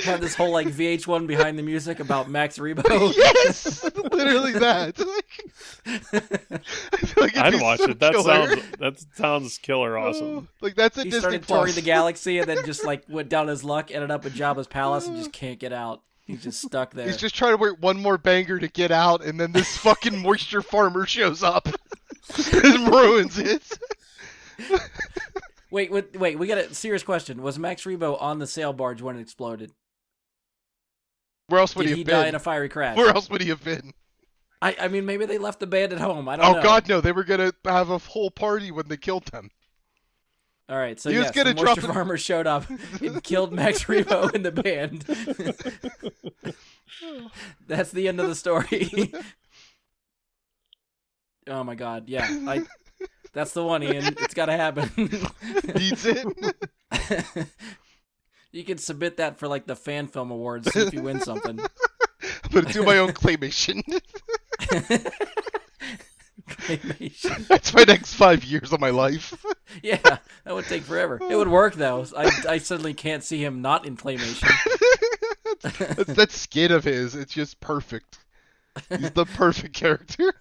Have this whole like VH1 behind the music about Max Rebo. Yes, literally that. I feel like it'd I'd be watch so it. That killer. sounds killer awesome. Like that's a He Disney started Plus. touring the galaxy and then just like went down his luck, ended up at Jabba's palace and just can't get out. He's just stuck there. He's just trying to wait one more banger to get out, and then this fucking moisture farmer shows up and ruins it. Wait, we got a serious question. Was Max Rebo on the sail barge when it exploded? Where else would Did he he have die been? in a fiery crash? Where else would he have been? I mean, maybe they left the band at home. I don't know. Oh God, no! They were gonna have a whole party when they killed them. All right, so He was yes, gonna the moisture drop it- farmer showed up and killed Max Rebo and the band. That's the end of the story. Oh my God, yeah, that's the one, Ian. It's got to happen. Needs it. You can submit that for like the fan film awards, see if you win something. I'm gonna do my own claymation. Claymation. That's my next 5 years of my life. Yeah, that would take forever. It would work though. I suddenly can't see him not in claymation. that skin of his, it's just perfect. He's the perfect character.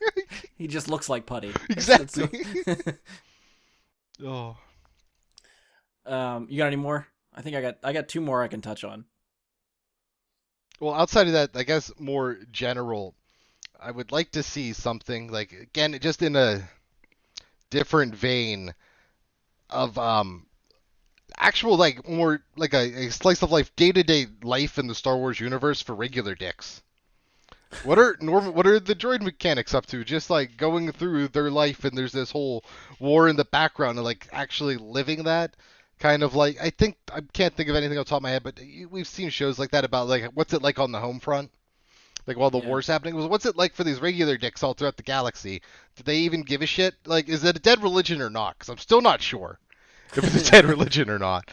He just looks like Putty. Exactly. Oh. You got any more? I think I got two more I can touch on. Well, outside of that, I guess more general, I would like to see something like, again, just in a different vein of actual like more like a slice of life, day-to-day life in the Star Wars universe for regular dicks. What are the droid mechanics up to? Just like going through their life, and there's this whole war in the background, and like actually living that. Kind of like, I can't think of anything off the top of my head, but we've seen shows like that about like what's it like on the home front, like while the war's happening. What's it like for these regular dicks all throughout the galaxy? Do they even give a shit? Like, is it a dead religion or not? Because I'm still not sure if it's a dead religion or not.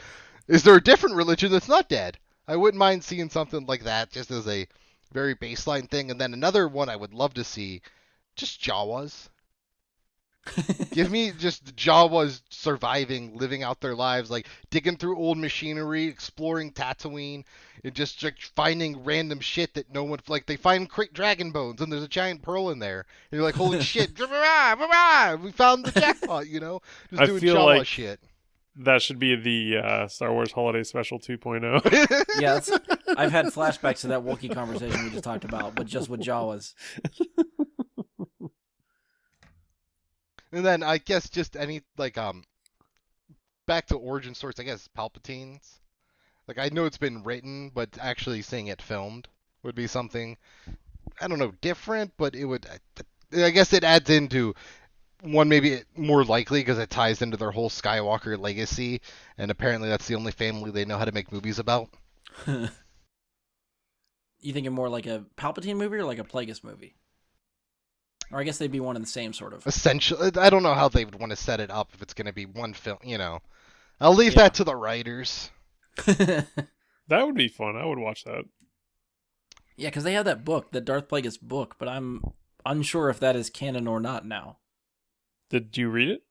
Is there a different religion that's not dead? I wouldn't mind seeing something like that, just as a very baseline thing. And then another one I would love to see, just Jawas. Give me just Jawas surviving, living out their lives, like digging through old machinery, exploring Tatooine, and just like finding random shit that no one, like they find dragon bones and there's a giant pearl in there, and you're like, holy shit, we found the jackpot, you know? Just I doing feel Jawa like shit. That should be the Star Wars Holiday Special 2.0. Yeah, I've had flashbacks to that Wookiee conversation we just talked about, but just with Jawas. And then I guess just any like back to origin stories, I guess Palpatine's. Like I know it's been written, but actually seeing it filmed would be something, I don't know, different, but it would, I guess it adds into one, maybe more likely because it ties into their whole Skywalker legacy, and apparently that's the only family they know how to make movies about. You thinking more like a Palpatine movie or like a Plagueis movie? Or I guess they'd be one and the same, sort of. Essentially, I don't know how they would want to set it up if it's going to be one film, you know. I'll leave that to the writers. That would be fun. I would watch that. Yeah, because they have that book, the Darth Plagueis book, but I'm unsure if that is canon or not now. Did you read it?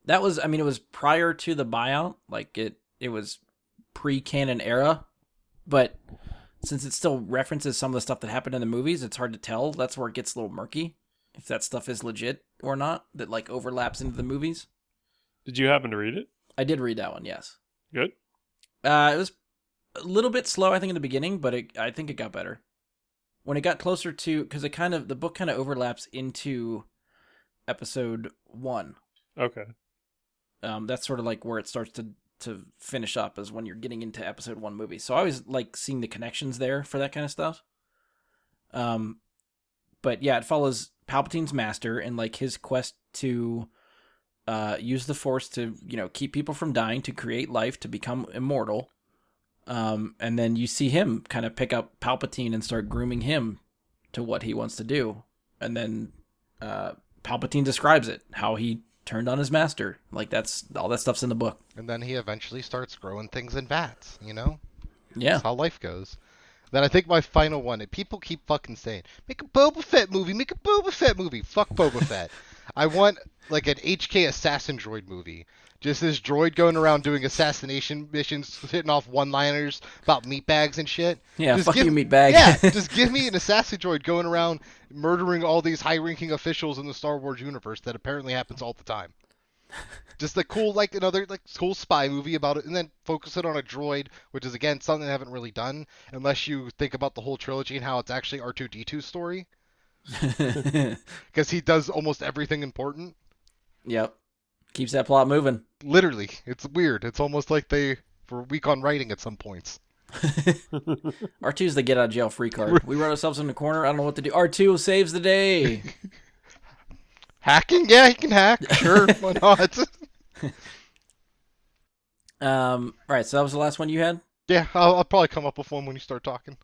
That was, I mean, it was prior to the buyout. Like, it was pre-canon era. But since it still references some of the stuff that happened in the movies, it's hard to tell. That's where it gets a little murky, if that stuff is legit or not, that like overlaps into the movies. Did you happen to read it? I did read that one, yes. Good. It was a little bit slow, I think, in the beginning, but I think it got better. When it got closer to, because the book kind of overlaps into episode 1. Okay. That's sort of like where it starts to finish up, is when you're getting into episode 1 movie. So I always like seeing the connections there for that kind of stuff. But yeah, it follows Palpatine's master and like his quest to use the Force to, keep people from dying, to create life, to become immortal. And then you see him kind of pick up Palpatine and start grooming him to what he wants to do. And then Palpatine describes it, how he turned on his master. Like, that's all that stuff's in the book. And then he eventually starts growing things in vats, Yeah. That's how life goes. Then I think my final one, and people keep fucking saying, make a Boba Fett movie, make a Boba Fett movie. Fuck Boba Fett. I want like an HK assassin droid movie. Just this droid going around doing assassination missions, hitting off one-liners about meatbags and shit. Yeah, just fuck you, meatbag. Yeah, just give me an assassin droid going around murdering all these high-ranking officials in the Star Wars universe that apparently happens all the time. Just a cool, like another like cool spy movie about it, and then focus it on a droid, which is again something I haven't really done, unless you think about the whole trilogy and how it's actually R2-D2's story, because he does almost everything important. Yep. Keeps that plot moving. Literally, it's weird. It's almost like they were weak on writing at some points. R2's the get out of jail free card. We wrote ourselves in the corner. I don't know what to do. R2 saves the day. Hacking? Yeah, he can hack. Sure, why not? All right, so that was the last one you had? Yeah, I'll probably come up with one when you start talking.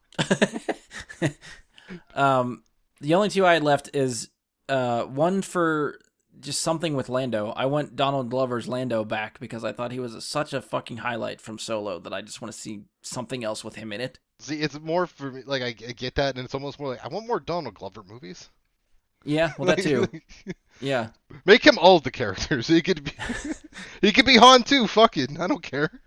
The only two I had left is one for just something with Lando. I want Donald Glover's Lando back because I thought he was such a fucking highlight from Solo that I just want to see something else with him in it. See, it's more for me, like I get that, and it's almost more like I want more Donald Glover movies. Yeah, well, that too. Yeah. Make him all the characters. He could be, he could be Han too. Fuck it, I don't care.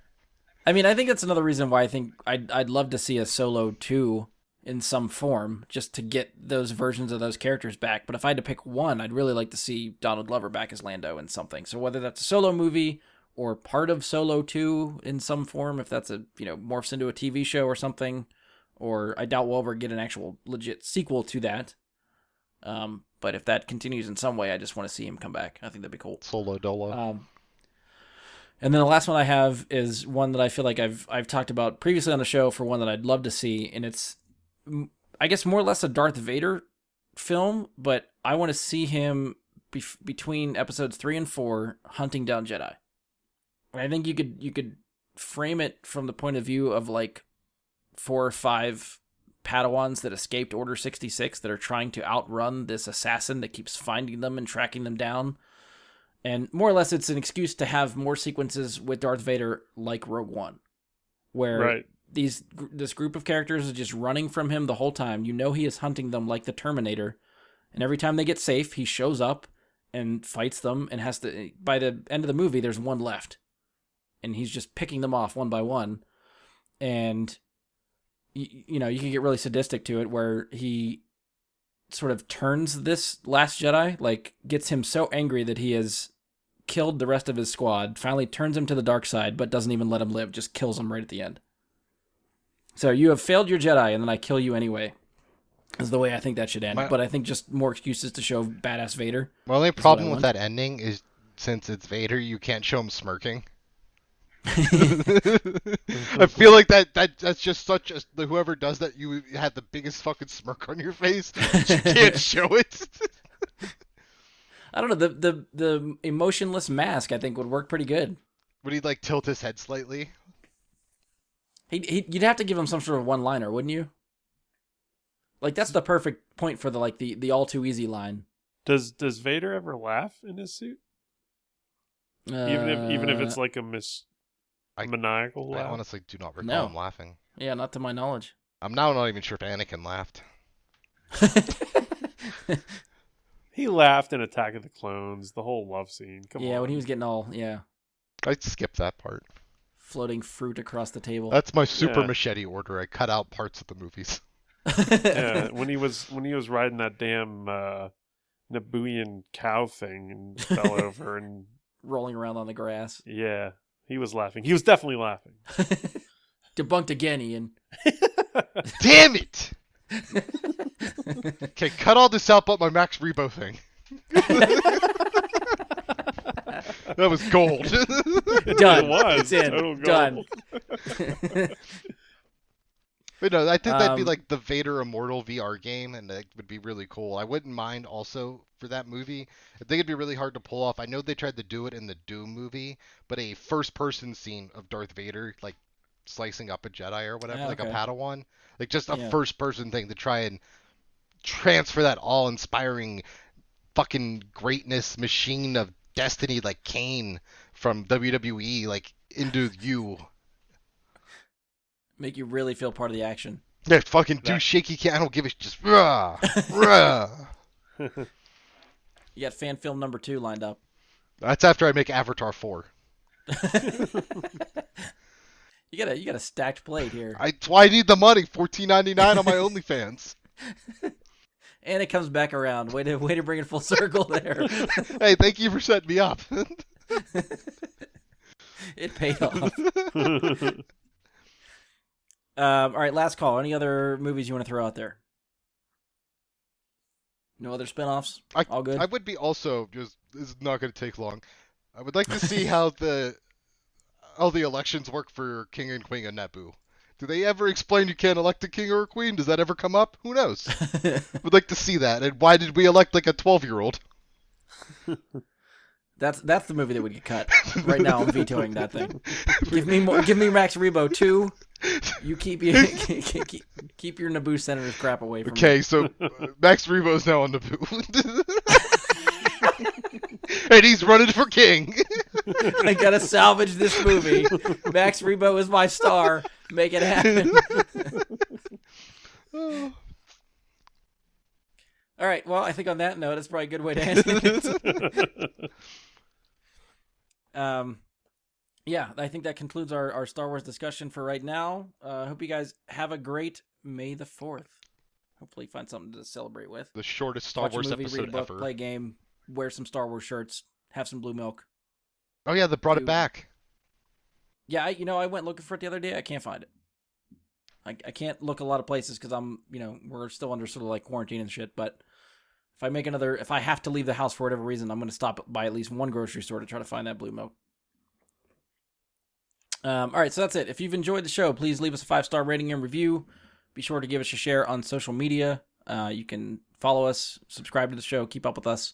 I mean, I think that's another reason why I think I'd love to see a Solo 2 in some form, just to get those versions of those characters back. But if I had to pick one, I'd really like to see Donald Glover back as Lando in something. So whether that's a Solo movie or part of Solo 2 in some form, if that's morphs into a TV show or something, or I doubt we'll ever get an actual legit sequel to that. But if that continues in some way, I just want to see him come back. I think that'd be cool. Solo Dolo. And then the last one I have is one that I feel like I've talked about previously on the show for one that I'd love to see, and it's, I guess, more or less a Darth Vader film, but I want to see him between episodes 3 and 4 hunting down Jedi. And I think you could frame it from the point of view of like 4 or 5 Padawans that escaped Order 66 that are trying to outrun this assassin that keeps finding them and tracking them down. And more or less, it's an excuse to have more sequences with Darth Vader like Rogue One, where this group of characters is just running from him the whole time. You know he is hunting them like the Terminator, and every time they get safe, he shows up and fights them, and has to. By the end of the movie, there's one left, and he's just picking them off one by one. And you can get really sadistic to it, where he sort of turns this Last Jedi, like gets him so angry that he has killed the rest of his squad, finally turns him to the dark side, but doesn't even let him live, just kills him right at the end. So you have failed your Jedi, and then I kill you anyway, is the way I think that should end. But I think just more excuses to show badass Vader. My only problem with that ending is, since it's Vader, you can't show him smirking. I feel like that's just such a, whoever does that, you have the biggest fucking smirk on your face. You can't show it. I don't know, the emotionless mask I think would work pretty good. Would he like tilt his head slightly? You'd have to give him some sort of one-liner, wouldn't you? Like, that's the perfect point for the all too easy line. Does Vader ever laugh in his suit? Even if it's like a maniacal laugh? I honestly do not recall him laughing. Yeah, not to my knowledge. I'm now not even sure if Anakin laughed. He laughed in Attack of the Clones, the whole love scene. Come on. Yeah, when he was getting all, I skipped that part. floating fruit across the table. That's my super Yeah. machete order. I cut out parts of the movies. Yeah, when he was riding that damn Nabooian cow thing and fell over, and Rolling around on the grass. yeah, he was laughing. He was definitely laughing. Debunked again, Ian. Damn it! Okay, cut all this out but my Max Rebo thing. That was gold. Done. It was It's in. total gold. Done. But no, I think that'd be like the Vader Immortal VR game, and that would be really cool. I wouldn't mind also for that movie. I think it'd be really hard to pull off. I know they tried to do it in the Doom movie, but a first-person scene of Darth Vader, like slicing up a Jedi or whatever, like a okay. Padawan, like just a Yeah. first-person thing to try and transfer that awe-inspiring fucking greatness machine of destiny like Kane from WWE like into you. Make you really feel part of the action. Yeah, fucking do That- shaky can. I don't give a just rah, rah. You got fan film number 2 lined up. That's after I make Avatar 4. You got a stacked plate here. That's why I need the money. $14.99 on my OnlyFans. And it comes back around. Way to bring it full circle there. Hey, thank you for setting me up. It paid off. All right, last call. Any other movies you want to throw out there? No other spinoffs? All good? I would be also just. This is not going to take long. I would like to see how the elections work for King and Queen of Naboo. Do they ever explain you can't elect a king or a queen? Does that ever come up? Who knows? Would like to see that. And why did we elect like a 12-year-old? That's the movie that would get cut. Right now, I'm vetoing that thing. Give me more. Give me Max Rebo 2. You keep your Naboo senators crap away from me. Okay, so Max Rebo's now on Naboo. And he's running for king. I gotta salvage this movie. Max Rebo is my star. Make it happen. All right. Well, I think on that note, it's probably a good way to end it. Yeah, I think that concludes our Star Wars discussion for right now. Hope you guys have a great May the 4th. Hopefully find something to celebrate with. The shortest Star Watch Wars a movie, read a episode book, ever. play a game, wear some Star Wars shirts, have some blue milk. Oh yeah, they brought it Dude. back. Yeah, I went looking for it the other day. I can't find it. I can't look a lot of places because we're still under sort of like quarantine and shit. But if I have to leave the house for whatever reason, I'm going to stop by at least one grocery store to try to find that blue milk. All right, so that's it. If you've enjoyed the show, please leave us a 5-star rating and review. Be sure to give us a share on social media. You can follow us, subscribe to the show, keep up with us.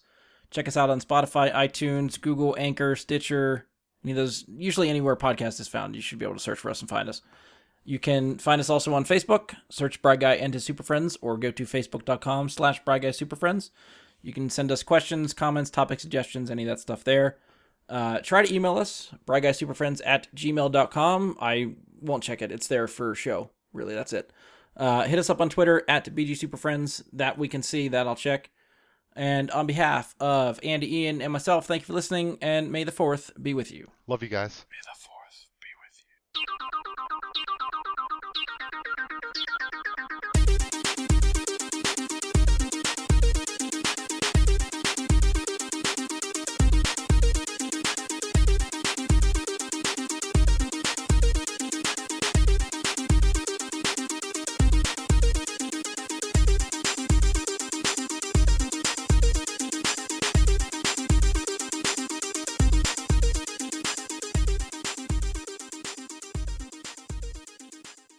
Check us out on Spotify, iTunes, Google, Anchor, Stitcher, any of those. Usually anywhere podcast is found, you should be able to search for us and find us. You can find us also on Facebook. Search Bry Guy and his Super Friends, or go to facebook.com/BryGuySuperFriends. You can send us questions, comments, topic suggestions, any of that stuff there. Try to email us, bryguysuperfriends@gmail.com. I won't check it. It's there for show. Really, that's it. Hit us up on Twitter @BGSuperFriends. That we can see. That I'll check. And on behalf of Andy, Ian, and myself, thank you for listening, and may the 4th be with you. Love you guys. May the